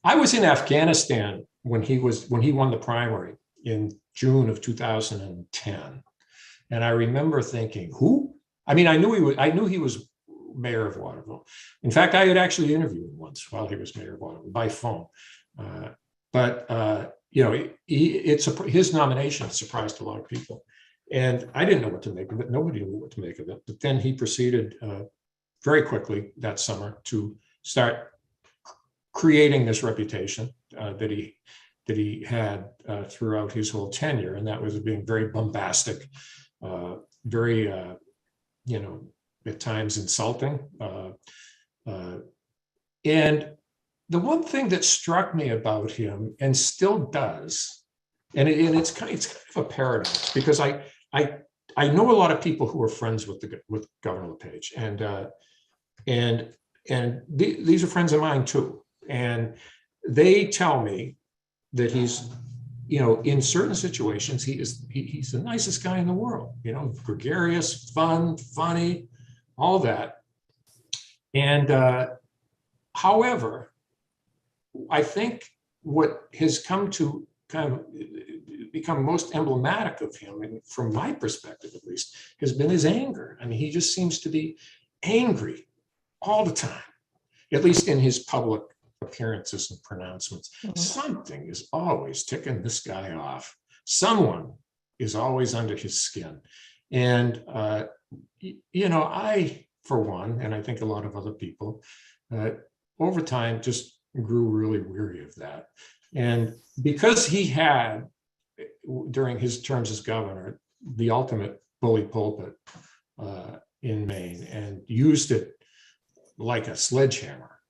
I was in Afghanistan when he won the primary in June of 2010, and I remember thinking, who? I mean, I knew he was mayor of Waterville. In fact, I had actually interviewed him once while he was mayor of Waterville by phone. His nomination surprised a lot of people, and I didn't know what to make of it. Nobody knew what to make of it. But then he proceeded very quickly that summer to start creating this reputation that he had throughout his whole tenure, and that was being very bombastic, very at times insulting. And the one thing that struck me about him, and still does, and it's kind of a paradox, because I know a lot of people who are friends with Governor LePage, and these are friends of mine too, and they tell me that he's, in certain situations, he's the nicest guy in the world, gregarious, fun, funny, all that. And however, I think what has come to kind of become most emblematic of him, and from my perspective at least, has been his anger. I mean, he just seems to be angry all the time, at least in his public appearances and pronouncements. Something is always ticking this guy off. Someone is always under his skin. And, I, for one, and I think a lot of other people, over time just grew really weary of that. And because he had, during his terms as governor, the ultimate bully pulpit in Maine, and used it like a sledgehammer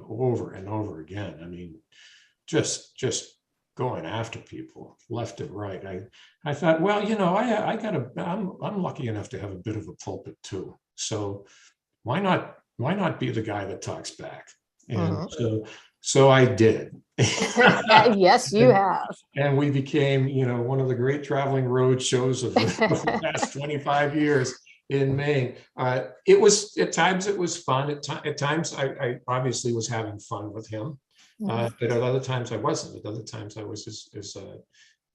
over and over again. I mean, just going after people left and right. I thought, well, I'm lucky enough to have a bit of a pulpit too. So why not be the guy that talks back? And so I did. Yes, you have. And we became, one of the great traveling road shows of the past 25 years in Maine. It was, at times it was fun. At times I obviously was having fun with him. But at other times I wasn't. At other times I was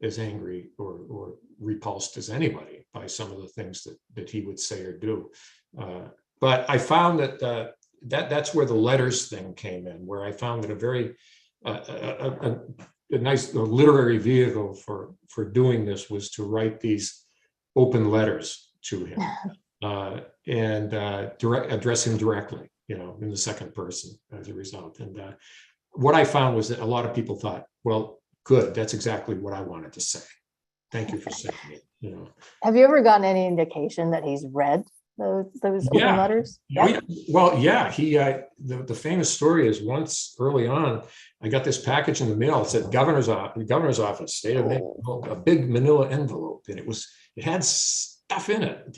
as angry or repulsed as anybody by some of the things that he would say or do. But I found that that's where the letters thing came in, where I found that a very a nice literary vehicle for doing this was to write these open letters to him and address him directly, in the second person as a result. And what I found was that a lot of people thought, well, good, that's exactly what I wanted to say. Thank you for saying it. Have you ever gotten any indication that he's read those open letters? Yeah. Well, yeah. He the famous story is once early on, I got this package in the mail. It said governor's office, state of Maine, a big manila envelope, and it had stuff in it,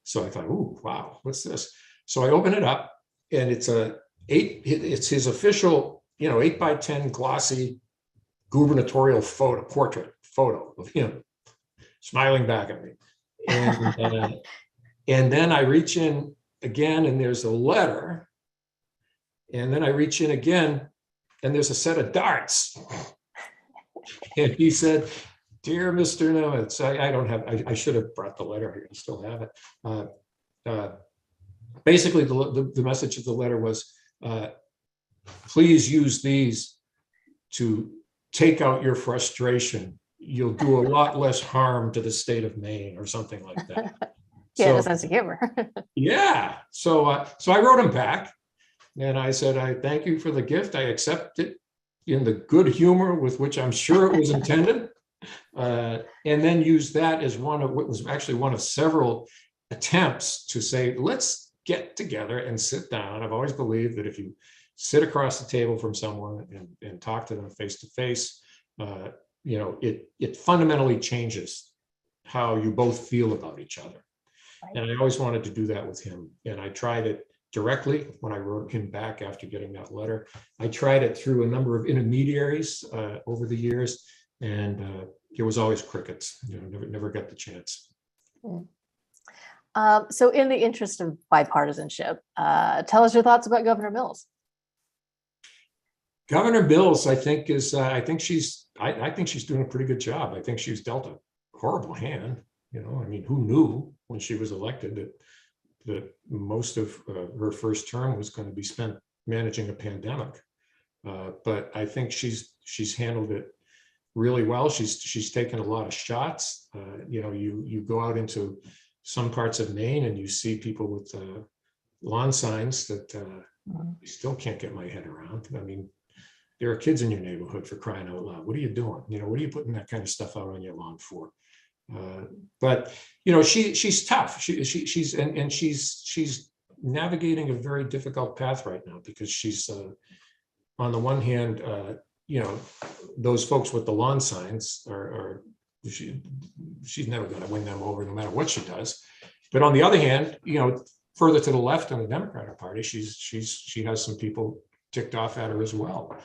So I thought, oh, wow, what's this? So I open it up, and it's his official, 8x10 glossy gubernatorial portrait photo of him smiling back at me. And then I reach in again, and there's a letter. And then I reach in again, and there's a set of darts. And he said, "Dear Mr. Nemitz," I should have brought the letter here. I still have it. Basically, the message of the letter was, please use these to take out your frustration. You'll do a lot less harm to the state of Maine, or something like that. Yeah, a sense of humor. Yeah. So I wrote him back, and I said, I thank you for the gift. I accept it in the good humor with which I'm sure it was intended. And then used that as one of what was actually one of several attempts to say, let's get together and sit down. I've always believed that if you sit across the table from someone and talk to them face to face, it fundamentally changes how you both feel about each other. And I always wanted to do that with him. And I tried it directly when I wrote him back after getting that letter. I tried it through a number of intermediaries over the years, and it was always crickets. Never got the chance. So in the interest of bipartisanship, tell us your thoughts about Governor Mills. Governor Mills, I think she's doing a pretty good job. I think she's dealt a horrible hand. Who knew when she was elected that most of her first term was going to be spent managing a pandemic? But I think she's handled it really well. She's taken a lot of shots. You go out into some parts of Maine and you see people with lawn signs that I still can't get my head around. I mean, there are kids in your neighborhood, for crying out loud. What are you doing? What are you putting that kind of stuff out on your lawn for? But she's tough. She's navigating a very difficult path right now, because she's on the one hand, those folks with the lawn signs she's never going to win them over no matter what she does. But on the other hand, further to the left in the Democratic Party, she has some people ticked off at her as well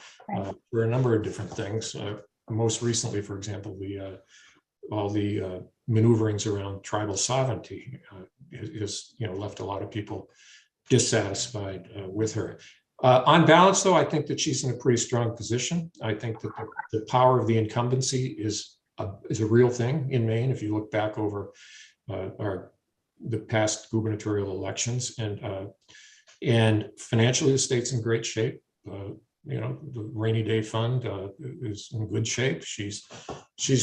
for a number of different things. Most recently, for example, all the maneuverings around tribal sovereignty has left a lot of people dissatisfied with her. On balance, though, I think that she's in a pretty strong position. I think that the power of the incumbency is is a real thing in Maine. If you look back over the past gubernatorial elections, and financially the state's in great shape. The rainy day fund is in good shape. She's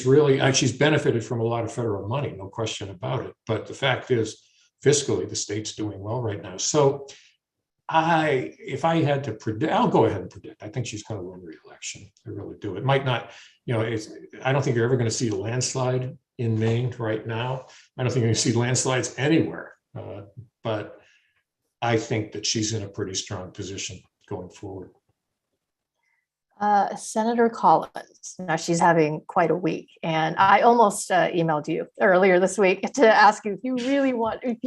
really she's benefited from a lot of federal money, no question about it. But the fact is, fiscally, the state's doing well right now. So if I had to predict, I'll go ahead and predict. I think she's going to win re-election. I really do. It might not, I don't think you're ever going to see a landslide in Maine right now. I don't think you're going to see landslides anywhere. But I think that she's in a pretty strong position going forward. Senator Collins, now she's having quite a week, and I almost emailed you earlier this week to ask you if you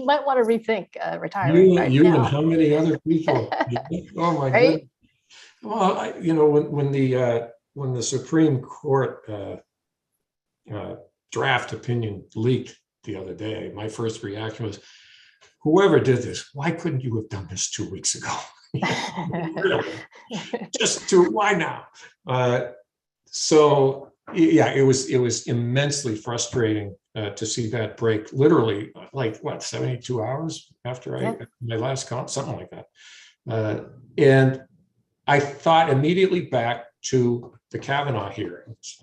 might want to rethink retiring right you now. And how many other people? Oh my Right? goodness. Well, when the Supreme Court draft opinion leaked the other day, my first reaction was, whoever did this, why couldn't you have done this 2 weeks ago? Really? Why now? So yeah, it was immensely frustrating to see that break literally 72 hours after my last count, something like that. And I thought immediately back to the Kavanaugh hearings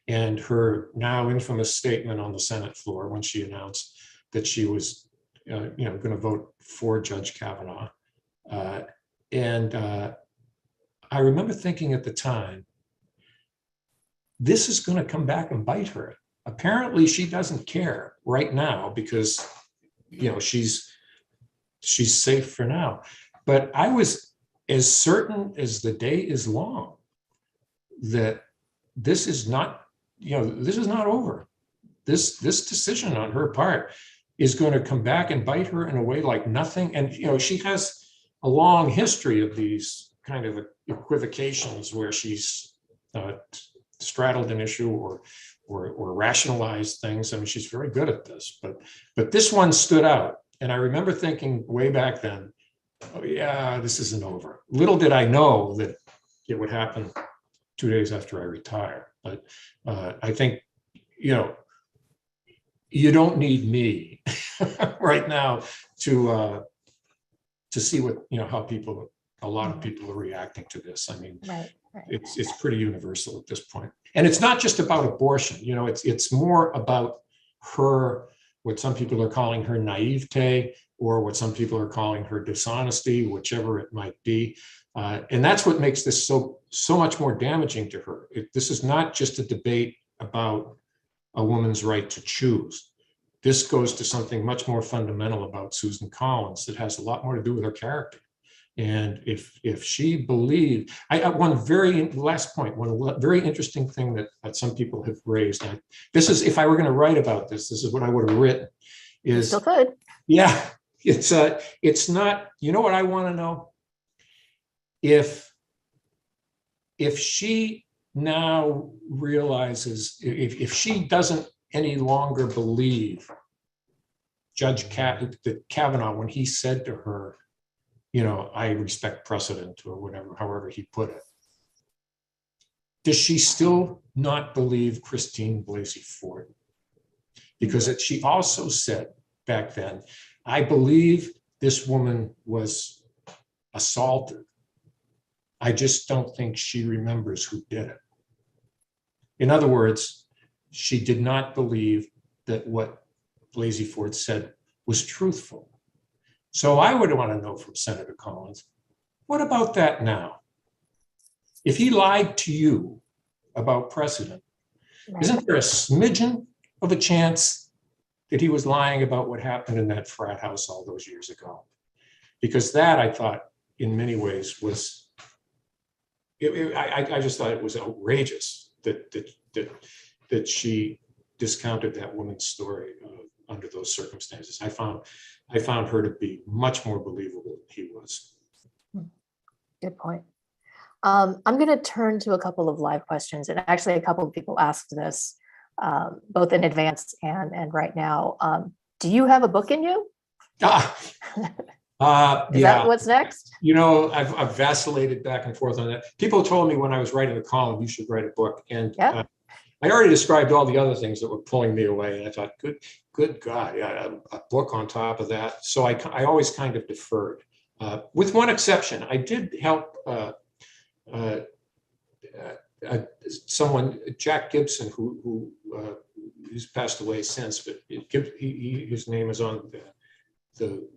and her now infamous statement on the Senate floor when she announced that she was going to vote for Judge Kavanaugh. And I remember thinking at the time, this is going to come back and bite her. Apparently, she doesn't care right now because, she's safe for now. But I was as certain as the day is long that this is not over. This decision on her part is going to come back and bite her in a way like nothing. And, she has a long history of these kind of equivocations where she's straddled an issue or rationalized things. I mean, she's very good at this, but this one stood out. And I remember thinking way back then, oh yeah, this isn't over. Little did I know that it would happen 2 days after I retire. But I think, you don't need me right now to see what, how a lot of people are reacting to this. I mean, Right. It's pretty universal at this point. And it's not just about abortion, it's more about her, what some people are calling her naivete, or what some people are calling her dishonesty, whichever it might be. And that's what makes this so much more damaging to her. This is not just a debate about a woman's right to choose. This goes to something much more fundamental about Susan Collins that has a lot more to do with her character. And if she believed, one very interesting thing that some people have raised, and this is, if I were going to write about this is what I would have written, is Still could. Yeah, it's not, what I want to know? If she now realizes, if she doesn't any longer believe Judge Kavanaugh when he said to her, I respect precedent, or whatever, however he put it, does she still not believe Christine Blasey Ford? Because she also said back then, I believe this woman was assaulted. I just don't think she remembers who did it. In other words, she did not believe that what Blasey Ford said was truthful. So I would want to know from Senator Collins, what about that now? If he lied to you about precedent, Right. isn't there a smidgen of a chance that he was lying about what happened in that frat house all those years ago? Because that, I thought, in many ways was, I just thought it was outrageous that she discounted that woman's story under those circumstances. I found her to be much more believable than he was. Good point. I'm going to turn to a couple of live questions, and actually a couple of people asked this both in advance and right now. Do you have a book in you? Is that what's next? I've vacillated back and forth on that. People told me when I was writing a column, you should write a book. And Yeah. I already described all the other things that were pulling me away, and I thought, good God, yeah, a book on top of that. So I always kind of deferred, with one exception. I did help someone, Jack Gibson, who's passed away since, but his name is on the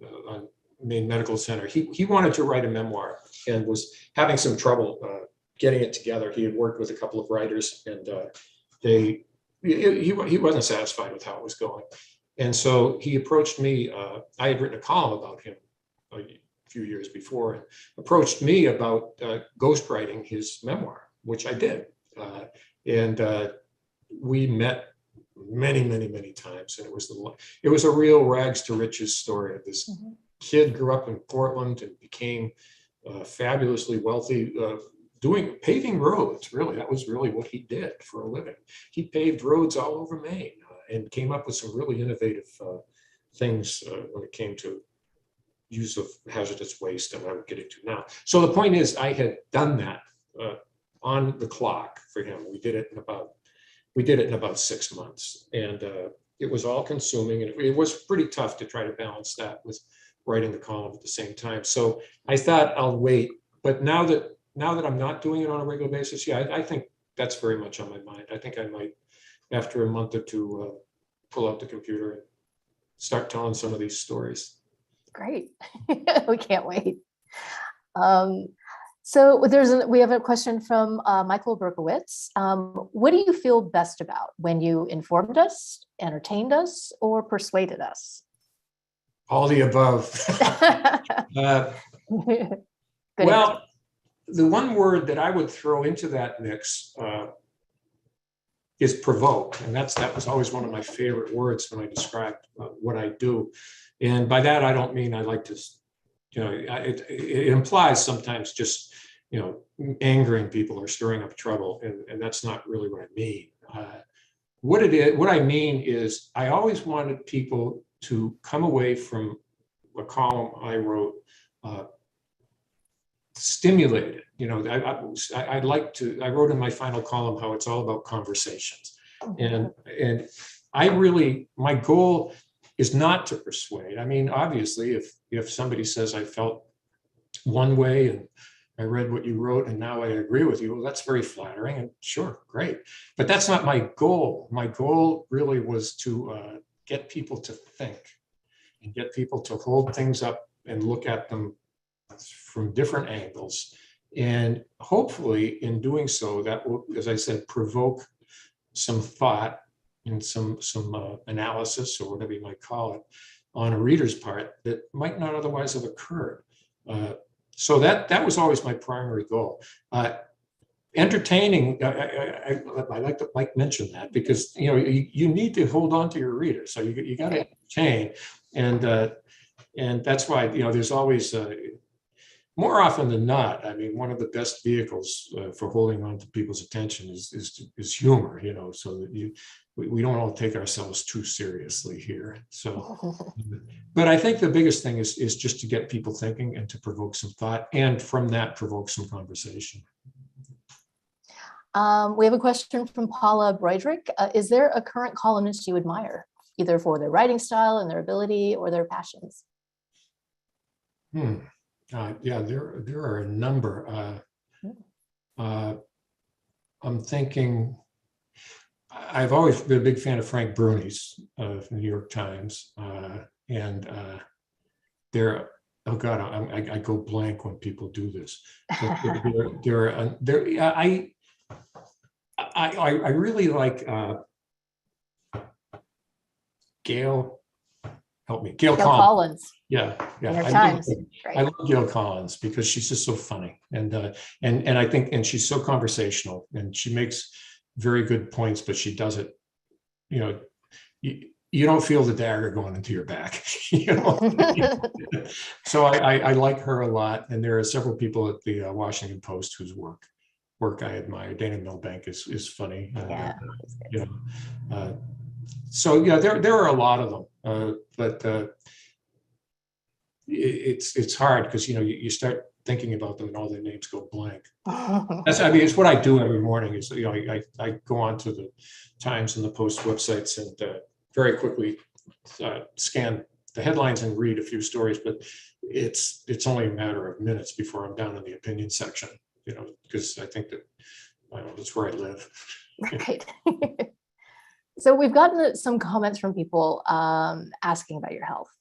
Maine Medical Center. He wanted to write a memoir and was having some trouble getting it together. He had worked with a couple of writers, and he wasn't satisfied with how it was going. And so he approached me. I had written a column about him a few years before, and approached me about ghostwriting his memoir, which I did. And we met many times, and it was a real rags to riches story of this kid grew up in Portland and became fabulously wealthy, paving roads. Really, that was really what he did for a living. He paved roads all over Maine, and came up with some really innovative things when it came to use of hazardous waste, and I would get into now. So the point is, I had done that on the clock for him. We did it in about 6 months, and it was all consuming, and it was pretty tough to try to balance that with writing the column at the same time. So I thought I'll wait. But now that I'm not doing it on a regular basis, yeah, I think that's very much on my mind. I think I might, after a month or two, pull out the computer and start telling some of these stories. Great. We can't wait. So we have a question from Michael Berkowitz. What do you feel best about, when you informed us, entertained us, or persuaded us? All the above. Well, the one word that I would throw into that mix is provoke. And that was always one of my favorite words when I described what I do. And by that, I don't mean I like to, it implies sometimes just, angering people or stirring up trouble. And that's not really what I mean. What I mean is, I always wanted people to come away from a column I wrote stimulated. I wrote in my final column how it's all about conversations. And my goal is not to persuade. I mean, obviously, if somebody says I felt one way and I read what you wrote and now I agree with you, well, that's very flattering, and sure, great. But that's not my goal. My goal really was to get people to think and get people to hold things up and look at them from different angles. And hopefully in doing so, that will, as I said, provoke some thought and some analysis, or whatever you might call it, on a reader's part that might not otherwise have occurred. So that was always my primary goal. Entertaining, I like to mention that, because you need to hold on to your readers, so you got to entertain, and that's why there's always more often than not. I mean, one of the best vehicles for holding on to people's attention is humor. So that we don't all take ourselves too seriously here. So, but I think the biggest thing is just to get people thinking and to provoke some thought, and from that provoke some conversation. We have a question from Paula Broidrick. Is there a current columnist you admire, either for their writing style and their ability, or their passions? Yeah, there are a number. I'm thinking, I've always been a big fan of Frank Bruni's of New York Times, and oh God, I go blank when people do this. I really like Gail. Help me, Gail Collins. Yeah. I love Gail Collins because she's just so funny, and I think, and she's so conversational, and she makes very good points, but she does it. You don't feel the dagger going into your back. So I like her a lot, and there are several people at the Washington Post whose work I admire. Dana Milbank is funny. So yeah, there are a lot of them, but it's hard because you start thinking about them and all their names go blank. It's what I do every morning is, I go onto the Times and the Post websites and very quickly scan the headlines and read a few stories, but it's only a matter of minutes before I'm down in the opinion section, because I think that that's where I live. Right. So we've gotten some comments from people asking about your health.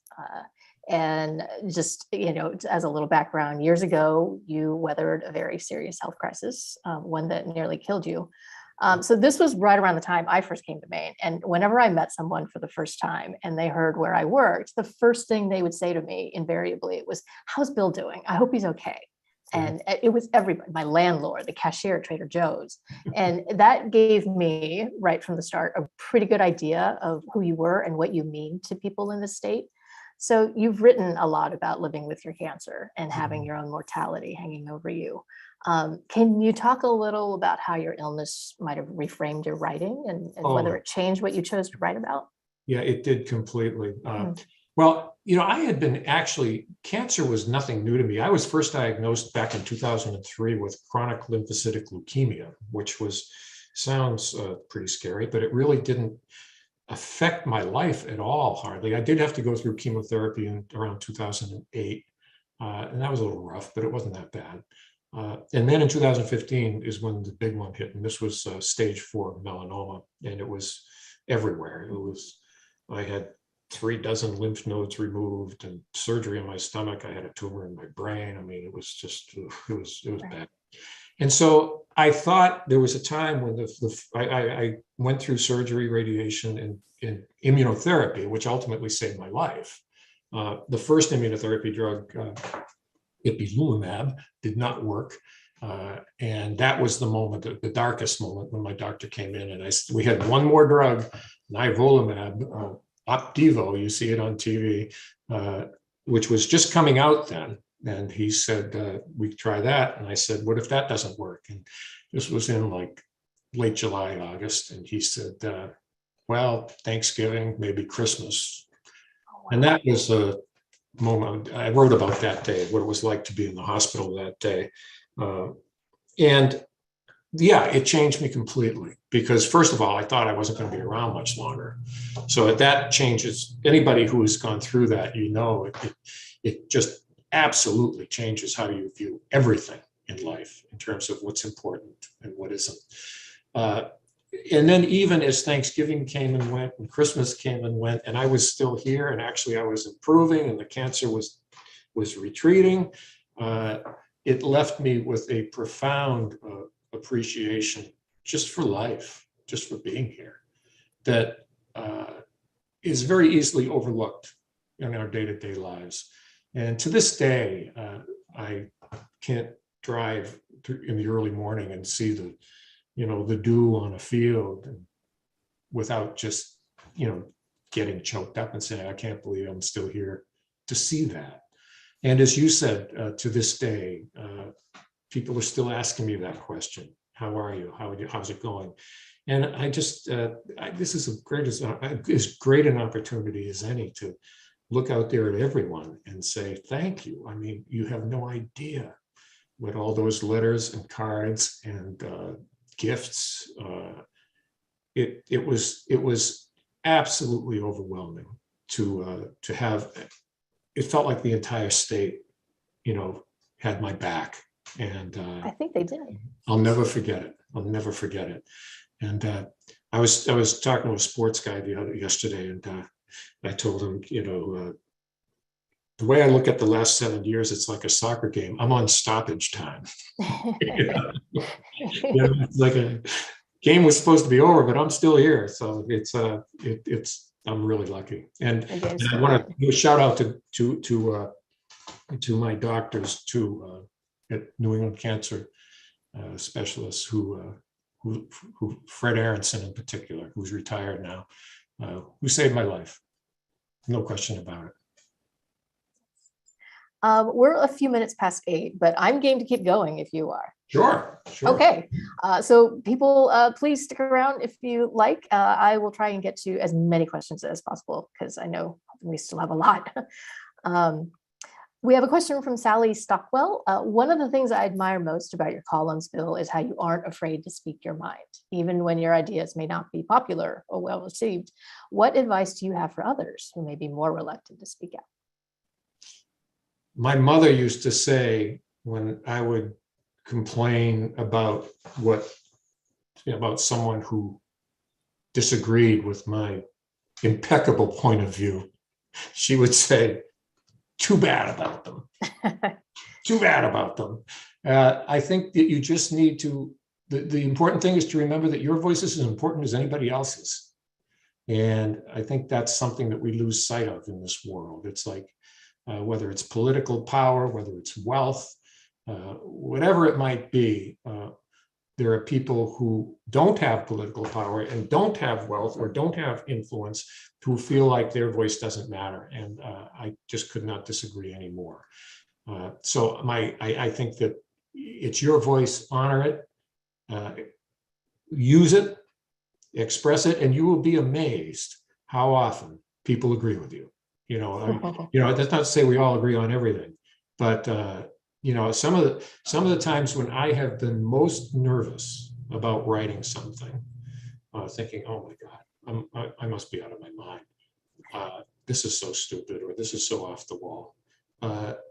And just, as a little background, years ago, you weathered a very serious health crisis, one that nearly killed you. So this was right around the time I first came to Maine. And whenever I met someone for the first time and they heard where I worked, the first thing they would say to me invariably was, "How's Bill doing? I hope he's okay." And it was everybody, my landlord, the cashier at Trader Joe's. And that gave me, right from the start, a pretty good idea of who you were and what you mean to people in the state. So you've written a lot about living with your cancer and having your own mortality hanging over you. Can you talk a little about how your illness might have reframed your writing and whether it changed what you chose to write about? Yeah, it did completely. Well, I had been cancer was nothing new to me. I was first diagnosed back in 2003 with chronic lymphocytic leukemia, which sounds pretty scary, but it really didn't affect my life at all, hardly. I did have to go through chemotherapy around 2008, and that was a little rough, but it wasn't that bad. And then in 2015 is when the big one hit, and this was stage 4 melanoma, and it was everywhere. I had 3 dozen lymph nodes removed and surgery in my stomach. I had a tumor in my brain. I mean, it was just, it was bad. And so I thought there was a time when I went through surgery, radiation, and immunotherapy, which ultimately saved my life. The first immunotherapy drug, ipilimumab, did not work. And that was the moment, the darkest moment, when my doctor came in and we had one more drug, nivolumab, Opdivo, you see it on TV, which was just coming out then. And he said, we try that. And I said, what if that doesn't work? And this was in like late July, August. And he said, well, Thanksgiving, maybe Christmas. And that was a moment I wrote about that day, what it was like to be in the hospital that day. And yeah, it changed me completely because first of all, I thought I wasn't going to be around much longer. So that changes anybody who has gone through that, it just absolutely changes how you view everything in life in terms of what's important and what isn't. And then even as Thanksgiving came and went and Christmas came and went, and I was still here and actually I was improving and the cancer was retreating, it left me with a profound appreciation just for life, just for being here, that is very easily overlooked in our day-to-day lives. And to this day, I can't drive in the early morning and see the dew on a field and without just, getting choked up and saying, I can't believe I'm still here to see that. And as you said, to this day, people are still asking me that question. How are you? How's it going? And I just, this is as great an opportunity as any to look out there at everyone and say, thank you. I mean, you have no idea what all those letters and cards and gifts, it was absolutely overwhelming to have. It felt like the entire state, had my back, and I think they did. I'll never forget it. I'll never forget it. And I was talking to a sports guy yesterday, and I told him, the way I look at the last 7 years, it's like a soccer game. I'm on stoppage time. It's like a game was supposed to be over, but I'm still here. So I'm really lucky. And I want to do a shout out to my doctors too, at New England Cancer Specialists who Fred Aronson in particular, who's retired now, who saved my life. No question about it. We're a few minutes past 8, but I'm game to keep going if you are. Sure. Okay. So people, please stick around if you like. I will try and get to as many questions as possible because I know we still have a lot. We have a question from Sally Stockwell. One of the things I admire most about your columns, Bill, is how you aren't afraid to speak your mind, even when your ideas may not be popular or well received. What advice do you have for others who may be more reluctant to speak out? My mother used to say when I would complain about about someone who disagreed with my impeccable point of view, she would say, too bad about them. Too bad about them. I think that you just need to, the important thing is to remember that your voice is as important as anybody else's. And I think that's something that we lose sight of in this world. It's like, whether it's political power, whether it's wealth, whatever it might be, there are people who don't have political power and don't have wealth or don't have influence who feel like their voice doesn't matter. And I just could not disagree anymore. So I think that it's your voice, honor it, use it, express it, and you will be amazed how often people agree with you. That's not to say we all agree on everything, but some of the times when I have been most nervous about writing something, thinking, oh my God, I must be out of my mind. This is so stupid, or this is so off the wall.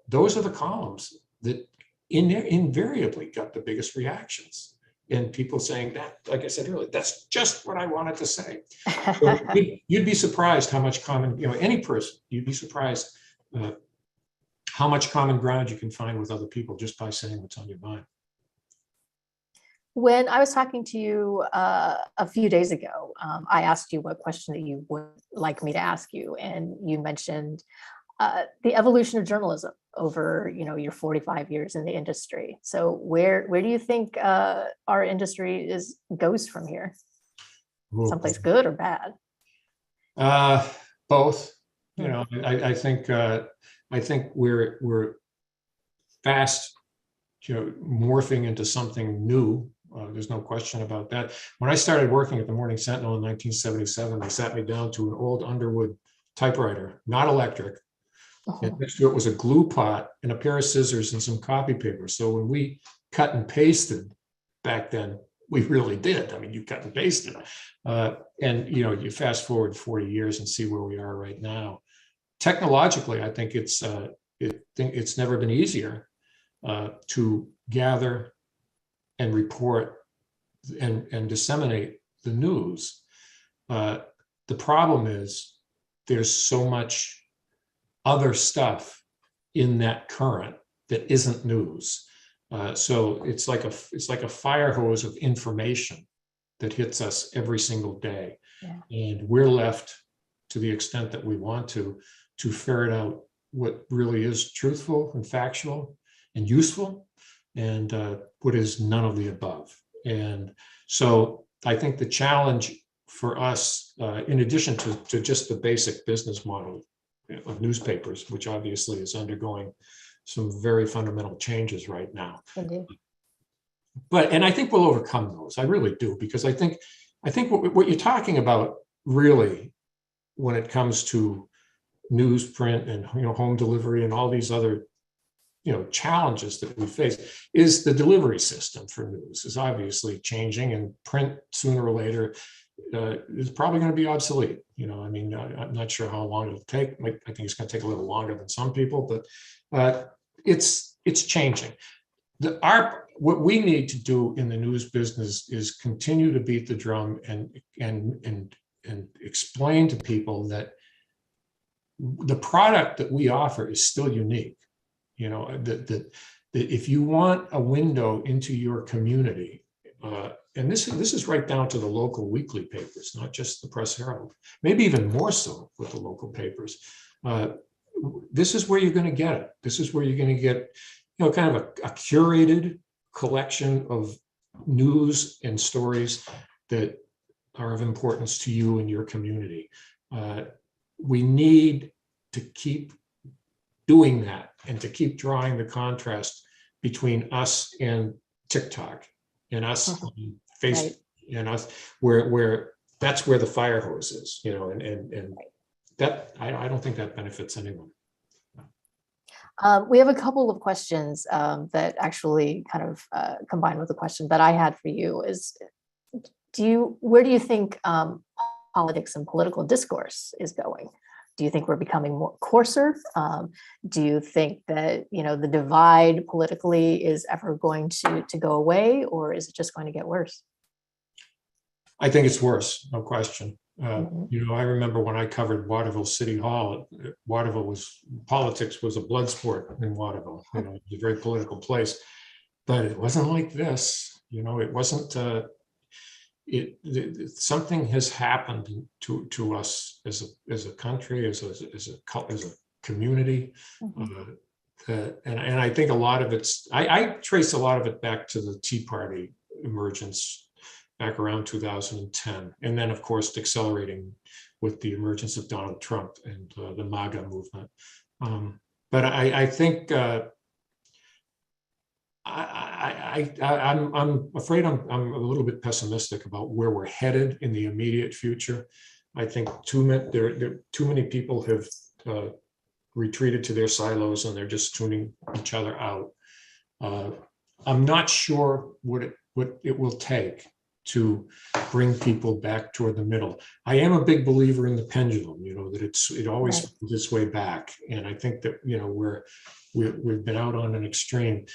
Those are the columns that invariably got the biggest reactions. And people saying that, like I said earlier, that's just what I wanted to say. So you'd be surprised how much any person, you'd be surprised how much common ground you can find with other people just by saying what's on your mind. When I was talking to you a few days ago, I asked you what question that you would like me to ask you, and you mentioned the evolution of journalism over your 45 years in the industry. So where do you think our industry goes from here? Someplace good or bad? Both. I think we're fast, morphing into something new. There's no question about that. When I started working at the Morning Sentinel in 1977, they sat me down to an old Underwood typewriter, not electric. And next to it was a glue pot and a pair of scissors and some copy paper. So when we cut and pasted back then, we really did. I mean, you cut and pasted. And you fast forward 40 years and see where we are right now. Technologically, I think it's never been easier to gather and report and disseminate the news. The problem is there's so much other stuff in that current that isn't news. So it's like a fire hose of information that hits us every single day. Yeah. And we're left, to the extent that we want to ferret out what really is truthful and factual and useful, and what is none of the above. And so I think the challenge for us, in addition to just the basic business model of newspapers, which obviously is undergoing some very fundamental changes right now. Indeed. And I think we'll overcome those. I really do, because I think what you're talking about really, when it comes to newsprint and home delivery and all these other challenges that we face, is the delivery system for news is obviously changing, and print sooner or later is probably going to be obsolete. I'm not sure how long it'll take. I think it's going to take a little longer than some people, but it's changing. What we need to do in the news business is continue to beat the drum and explain to people that the product that we offer is still unique. That if you want a window into your community, and this is right down to the local weekly papers, not just the Press Herald, maybe even more so with the local papers. This is where you're going to get it. This is where you're going to get, kind of a curated collection of news and stories that are of importance to you and your community. We need to keep doing that and to keep drawing the contrast between us and TikTok and us on Facebook, right, and us where that's where the fire hose is, and that I don't think that benefits anyone. We have a couple of questions that actually kind of combine with the question that I had for you is, where do you think politics and political discourse is going? Do you think we're becoming more coarser? Do you think that, the divide politically is ever going to go away, or is it just going to get worse? I think it's worse, no question. Mhm. I remember when I covered Waterville City Hall, politics was a blood sport in Waterville. It was a very political place, but it wasn't like this. It wasn't. Something has happened to us as a country, as a community, Mhm. and I think a lot of it's. I trace a lot of it back to the Tea Party emergence back around 2010, and then of course accelerating with the emergence of Donald Trump and the MAGA movement. But I think I'm afraid I'm a little bit pessimistic about where we're headed in the immediate future. I think too many people have retreated to their silos and they're just tuning each other out. I'm not sure what it will take to bring people back toward the middle. I am a big believer in the pendulum, that it always finds its way back. And I think that, we've been out on an extreme.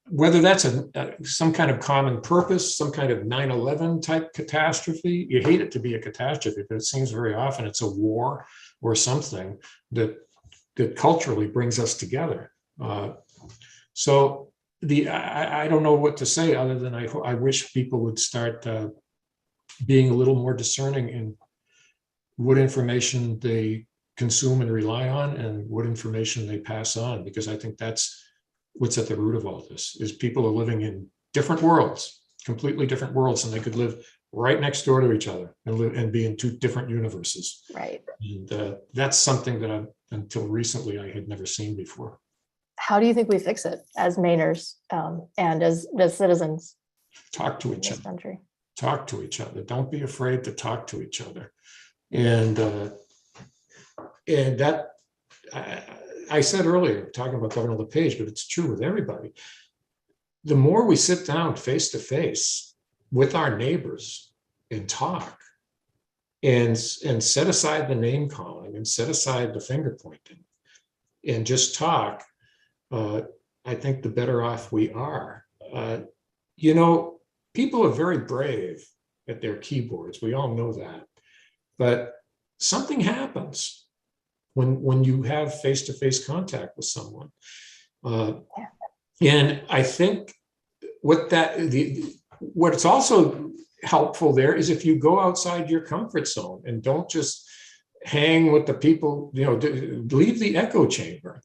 Whether that's some kind of common purpose, some kind of 9/11 type catastrophe, you hate it to be a catastrophe, but it seems very often it's a war or something that culturally brings us together. So I don't know what to say other than I wish people would start being a little more discerning in what information they consume and rely on and what information they pass on, because I think that's what's at the root of all this, is people are living in different worlds, completely different worlds, and they could live right next door to each other and be in two different universes. Right. And that's something that until recently I had never seen before. How do you think we fix it as Mainers and as citizens? Talk to in each this other. country? Talk to each other. Don't be afraid to talk to each other. And that I said earlier, talking about Governor LePage, but it's true with everybody. The more we sit down face to face with our neighbors and talk, and set aside the name calling and set aside the finger pointing, and just talk, I think the better off we are. People are very brave at their keyboards. We all know that. But something happens when you have face-to-face contact with someone. And I think what's also helpful there is if you go outside your comfort zone and don't just hang with the people, leave the echo chamber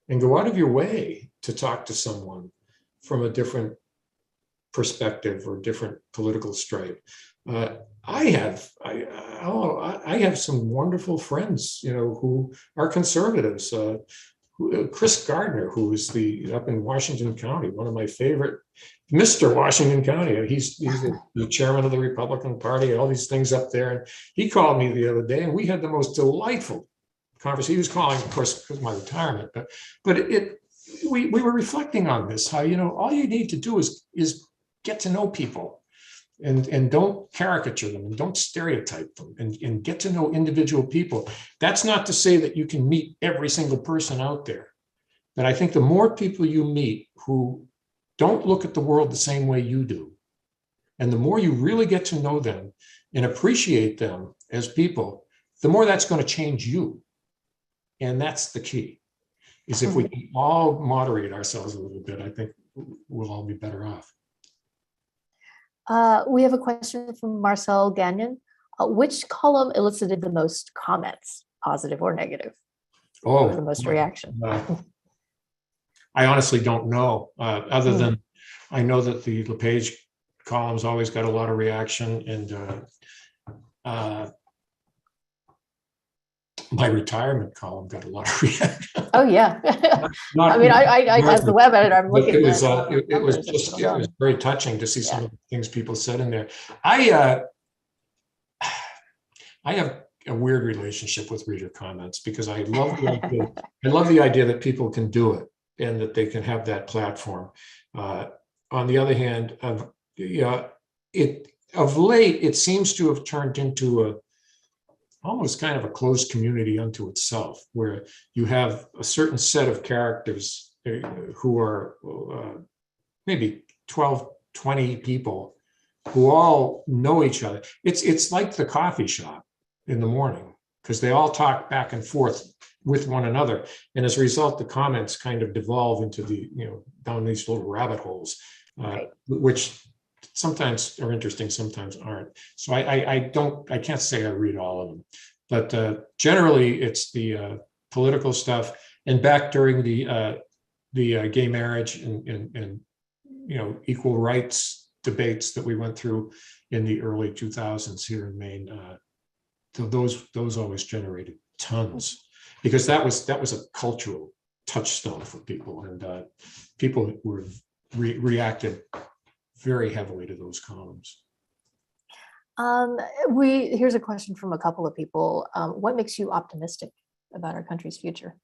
and go out of your way to talk to someone from a different perspective or different political stripe. I have some wonderful friends, who are conservatives. Chris Gardner, who is up in Washington County, one of my favorite, Mr. Washington County. He's the chairman of the Republican Party, all these things up there. And he called me the other day, and we had the most delightful conversation. He was calling, of course, because of my retirement, but we were reflecting on this. How all you need to do is get to know people. And don't caricature them and don't stereotype them and get to know individual people. That's not to say that you can meet every single person out there. But I think the more people you meet who don't look at the world the same way you do, and the more you really get to know them and appreciate them as people, the more that's going to change you. And that's the key, is if we can all moderate ourselves a little bit, I think we'll all be better off. We have a question from Marcel Gagnon. Which column elicited the most comments, positive or negative? Or the most reaction? I honestly don't know, other than I know that the LePage columns always got a lot of reaction, and my retirement column got a lot of reaction. Oh yeah. I as the web editor, I'm looking. It was very touching to see some of the things people said in there. I have a weird relationship with reader comments because I love the idea that people can do it and that they can have that platform. On the other hand, of late, it seems to have turned into almost kind of a closed community unto itself, where you have a certain set of characters who are maybe 12, 20 people who all know each other. It's like the coffee shop in the morning, because they all talk back and forth with one another. And as a result, the comments kind of devolve into down these little rabbit holes, which sometimes are interesting, sometimes aren't. So I can't say I read all of them, but generally it's the political stuff. And back during the gay marriage and equal rights debates that we went through in the early 2000s here in Maine, so those always generated tons, because that was a cultural touchstone for people, and people were reacted very heavily to those columns. Here's a question from a couple of people. What makes you optimistic about our country's future?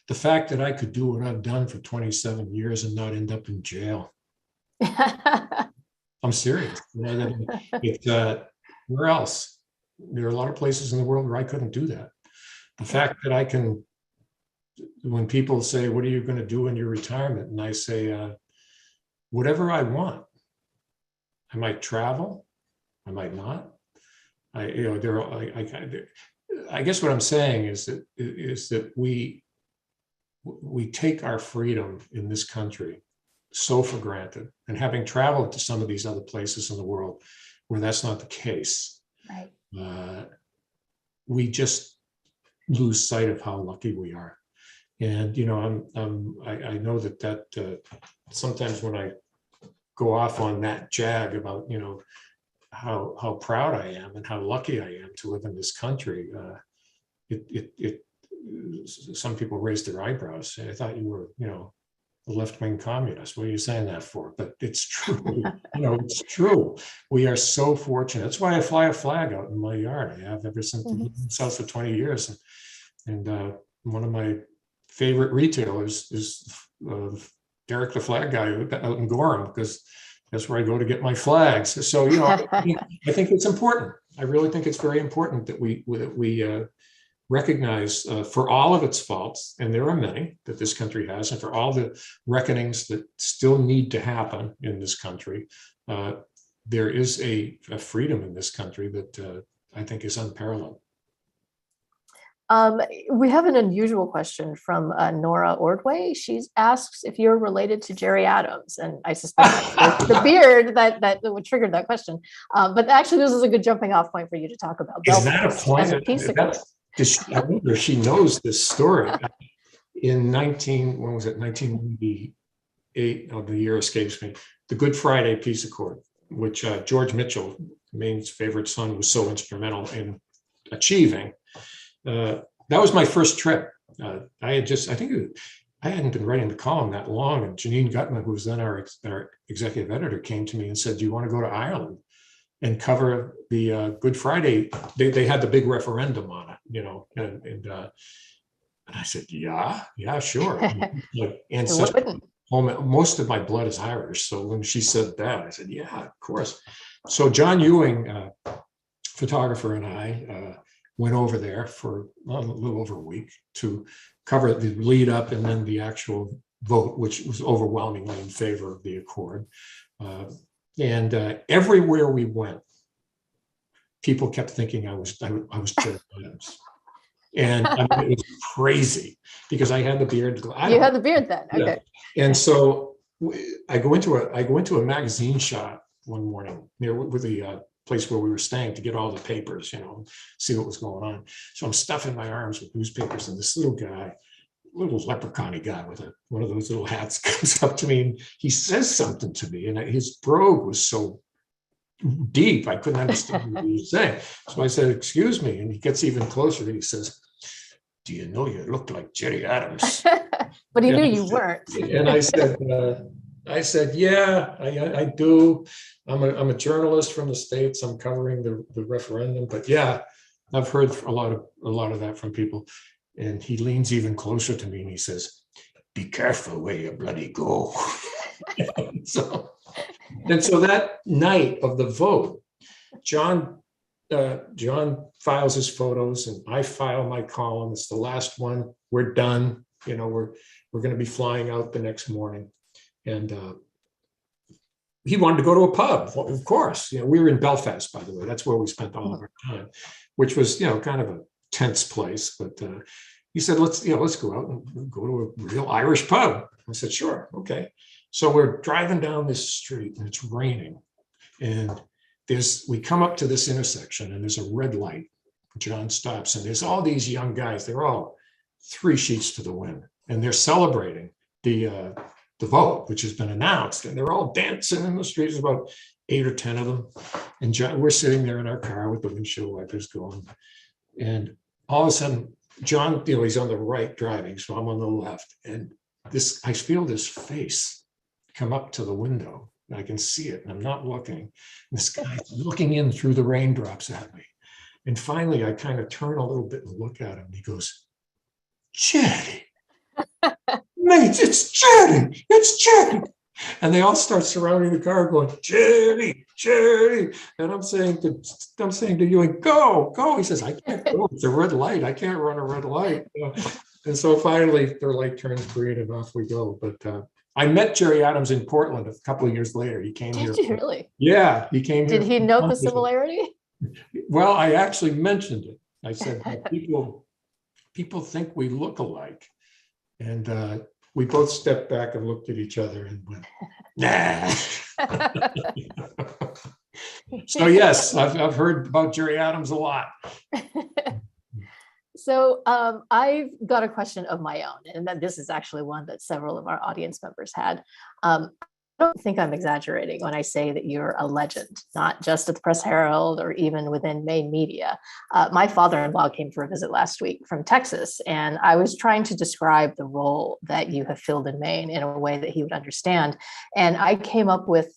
The fact that I could do what I've done for 27 years and not end up in jail. I'm serious. Where else? There are a lot of places in the world where I couldn't do that. The fact that I can, when people say, what are you going to do in your retirement? And I say, whatever I want. I might travel. I might not. I guess what I'm saying is that we take our freedom in this country so for granted, and having traveled to some of these other places in the world where that's not the case, right, we just lose sight of how lucky we are. And I know that sometimes when I go off on that jag about how proud I am and how lucky I am to live in this country, some people raise their eyebrows. Say, I thought you were a left-wing communist. What are you saying that for? But it's true. It's true. We are so fortunate. That's why I fly a flag out in my yard. I have ever since I've been in the South for 20 years. And one of my favorite retailers is Derek the Flag Guy out in Gorham, because that's where I go to get my flags. So I think it's important. I really think it's very important that we recognize, for all of its faults, and there are many that this country has, and for all the reckonings that still need to happen in this country, there is a freedom in this country that I think is unparalleled. We have an unusual question from Nora Ordway. She asks if you're related to Jerry Adams, and I suspect the beard that triggered that question. But actually, this is a good jumping off point for you to talk about. Is that a point? I wonder if she knows this story. In 1998, the year escapes me, the Good Friday Peace Accord, which George Mitchell, Maine's favorite son, was so instrumental in achieving. That was my first trip. I hadn't been writing the column that long, and Janine Gutman, who was then our executive editor, came to me and said, do you want to go to Ireland and cover the Good Friday? They had the big referendum on it, and I said, yeah, sure. And so most of my blood is Irish. So when she said that, I said, yeah, of course. So John Ewing, photographer, and I went over there for a little over a week to cover the lead up and then the actual vote, which was overwhelmingly in favor of the accord. And everywhere we went, people kept thinking I was Jerry Adams. And it was crazy because I had the beard. You had the beard then, okay. Yeah. And so I go into a magazine shop one morning near with the place where we were staying to get all the papers, see what was going on. So I'm stuffing my arms with newspapers, and this little leprechaun-y guy with one of those little hats comes up to me, and he says something to me, and his brogue was so deep I couldn't understand what he was saying. So I said, excuse me, and he gets even closer and he says, do you know you look like Jerry Adams? But he knew you weren't. And I said, I said, yeah, I do. I'm a journalist from the States. I'm covering the referendum, but yeah, I've heard a lot of that from people. And he leans even closer to me and he says, be careful where you bloody go. so, and so that night of the vote, John files his photos and I file my column. It's the last one. We're done. We're going to be flying out the next morning. And he wanted to go to a pub, well, of course. We were in Belfast, by the way. That's where we spent all of our time, which was, kind of a tense place. But he said, let's go out and go to a real Irish pub. I said, sure, okay. So we're driving down this street and it's raining. And we come up to this intersection and there's a red light. John stops and there's all these young guys. They're all 3 sheets to the wind and they're celebrating the vote, which has been announced, and they're all dancing in the streets. There's about 8 or 10 of them. And John, we're sitting there in our car with the windshield wipers going. And all of a sudden, John, he's on the right driving, so I'm on the left. And I feel this face come up to the window. I can see it, and I'm not looking. This guy's looking in through the raindrops at me. And finally, I kind of turn a little bit and look at him. He goes, Jerry. Mate, it's Jerry. And they all start surrounding the car going, Jerry. And I'm saying to Ewing, go. He says, I can't go. It's a red light. I can't run a red light. And so finally their light turns green and off we go. But I met Jerry Adams in Portland a couple of years later. He came here. Did you really? Yeah, he came here. Did he note the similarity? Well, I actually mentioned it. I said, people think we look alike. And we both stepped back and looked at each other and went, nah. So yes, I've heard about Jerry Adams a lot. So I've got a question of my own, and then this is actually one that several of our audience members had. I don't think I'm exaggerating when I say that you're a legend, not just at the Press Herald or even within Maine media. My father-in-law came for a visit last week from Texas, and I was trying to describe the role that you have filled in Maine in a way that he would understand. And I came up with,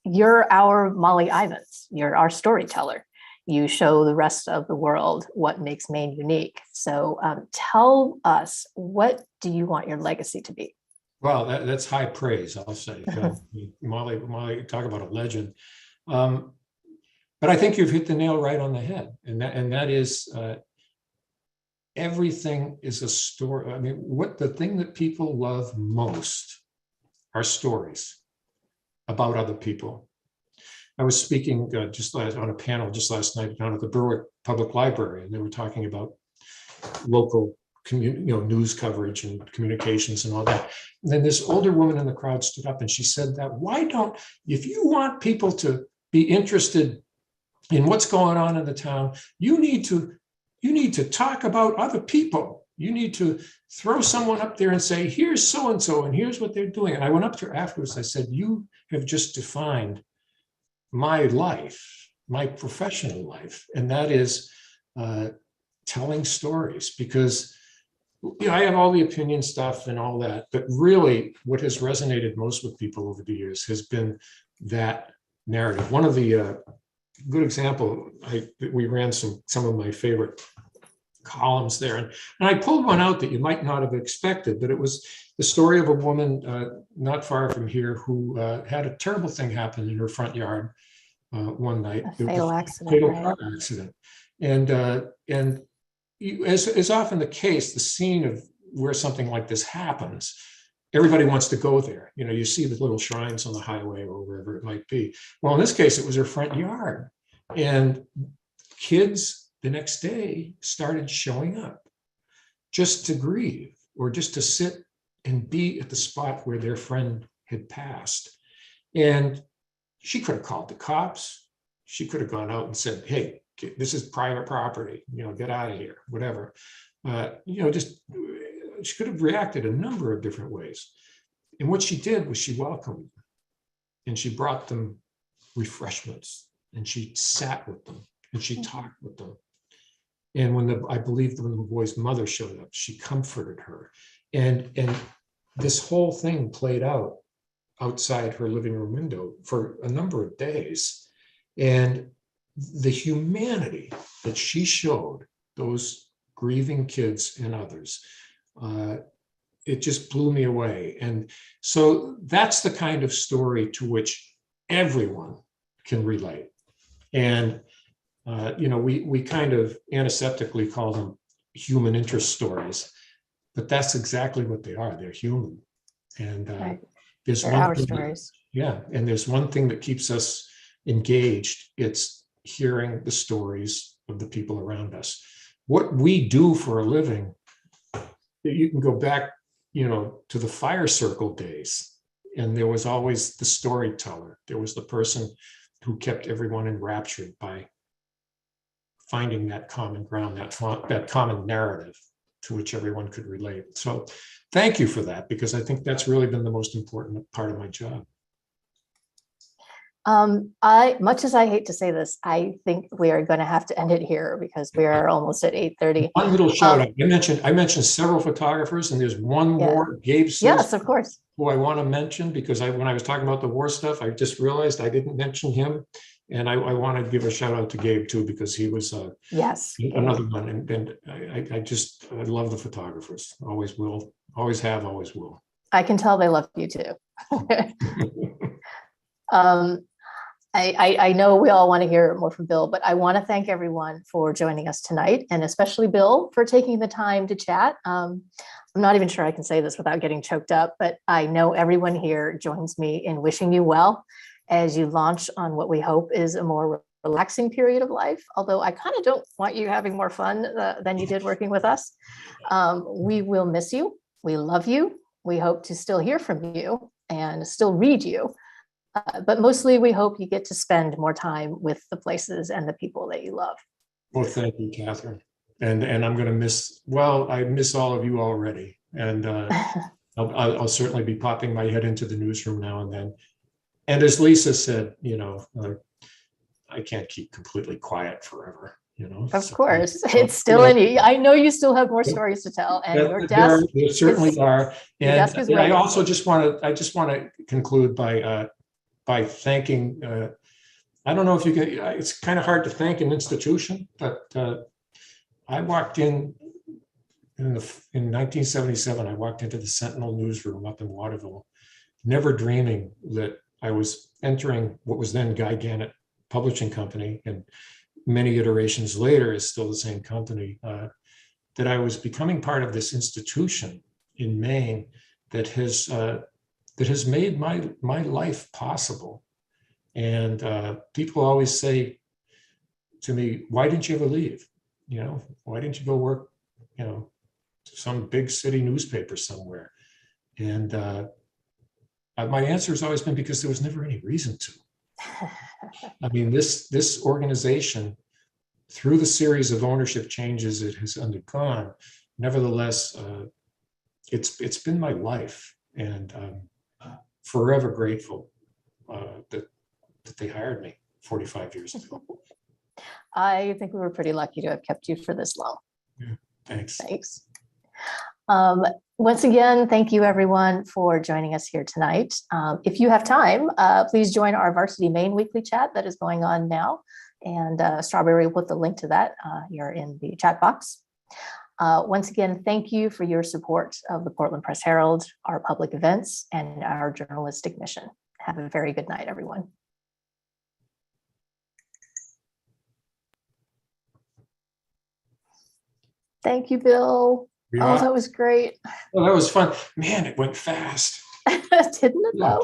you're our Molly Ivins, you're our storyteller. You show the rest of the world what makes Maine unique. So tell us, what do you want your legacy to be? Well, that's high praise, I'll say. Molly, talk about a legend. But I think you've hit the nail right on the head. And that is everything is a story. I mean, the thing that people love most are stories about other people. I was speaking on a panel just last night down at the Berwick Public Library, and they were talking about local news coverage and communications and all that. And then this older woman in the crowd stood up and she said that, if you want people to be interested in what's going on in the town, you need to talk about other people. You need to throw someone up there and say, here's so-and-so, and here's what they're doing. And I went up to her afterwards. I said, you have just defined my life, my professional life. And that is telling stories, because I have all the opinion stuff and all that, but really what has resonated most with people over the years has been that narrative. One of the good example, we ran some of my favorite columns there, and I pulled one out that you might not have expected, but it was the story of a woman not far from here who had a terrible thing happen in her front yard one night. A fatal accident. Fatal right? car accident. And as often the case, the scene of where something like this happens, everybody wants to go there. You see the little shrines on the highway or wherever it might be. Well, in this case, it was her front yard. And kids the next day started showing up just to grieve or just to sit and be at the spot where their friend had passed. And she could have called the cops. She could have gone out and said, hey, this is private property, get out of here, whatever. She could have reacted a number of different ways. And what she did was she welcomed them and she brought them refreshments and she sat with them and she talked with them. And when I believe when the boy's mother showed up, she comforted her. And this whole thing played out outside her living room window for a number of days. And the humanity that she showed those grieving kids and others, it just blew me away. And so that's the kind of story to which everyone can relate. And, we kind of antiseptically call them human interest stories, but that's exactly what they are. They're human. And Right. there's They're one our thing stories. and there's one thing that keeps us engaged. It's hearing the stories of the people around us. What we do for a living, you can go back, to the fire circle days, and there was always the storyteller. There was the person who kept everyone enraptured by finding that common ground, that common narrative to which everyone could relate. So thank you for that, because I think that's really been the most important part of my job. Much as I hate to say this, I think we are going to have to end it here because we are almost at 8:30. One little shout out. I mentioned several photographers, and there's one Yeah. more, Gabe says, Yes, of course. who I want to mention, because when I was talking about the war stuff, I just realized I didn't mention him. And I want to give a shout out to Gabe too, because he was Yes. another one. And I love the photographers. Always will, always have, always will. I can tell they love you too. I know we all want to hear more from Bill, but I want to thank everyone for joining us tonight, and especially Bill for taking the time to chat. I'm not even sure I can say this without getting choked up, but I know everyone here joins me in wishing you well as you launch on what we hope is a more relaxing period of life, although I kind of don't want you having more fun than you did working with us. We will miss you. We love you. We hope to still hear from you and still read you. But mostly we hope you get to spend more time with the places and the people that you love. Well, thank you, Catherine. And I'm going to I miss all of you already. And I'll certainly be popping my head into the newsroom now and then. And as Lisa said, I can't keep completely quiet forever, Of course, it's still in you. I know you still have more stories to tell, and your desk. There certainly are. And I also waiting. just want to conclude by thanking. I don't know if you can. It's kind of hard to thank an institution, but I walked in 1977. I walked into the Sentinel newsroom up in Waterville, never dreaming that I was entering what was then Guy Gannett Publishing Company, and many iterations later is still the same company, that I was becoming part of this institution in Maine that has made my life possible. And people always say to me, why didn't you ever leave? Why didn't you go work, some big city newspaper somewhere? And my answer has always been because there was never any reason to. I mean, this organization, through the series of ownership changes it has undergone, nevertheless, it's been my life, and I'm forever grateful that they hired me 45 years ago. I think we were pretty lucky to have kept you for this long. Yeah, thanks. Thanks. Once again, thank you everyone for joining us here tonight. If you have time, please join our Varsity Maine weekly chat that is going on now. And Strawberry will put the link to that here in the chat box. Once again, thank you for your support of the Portland Press Herald, our public events, and our journalistic mission. Have a very good night, everyone. Thank you, Bill. Yeah. Oh, that was great. Well, that was fun. Man, it went fast. Didn't it though?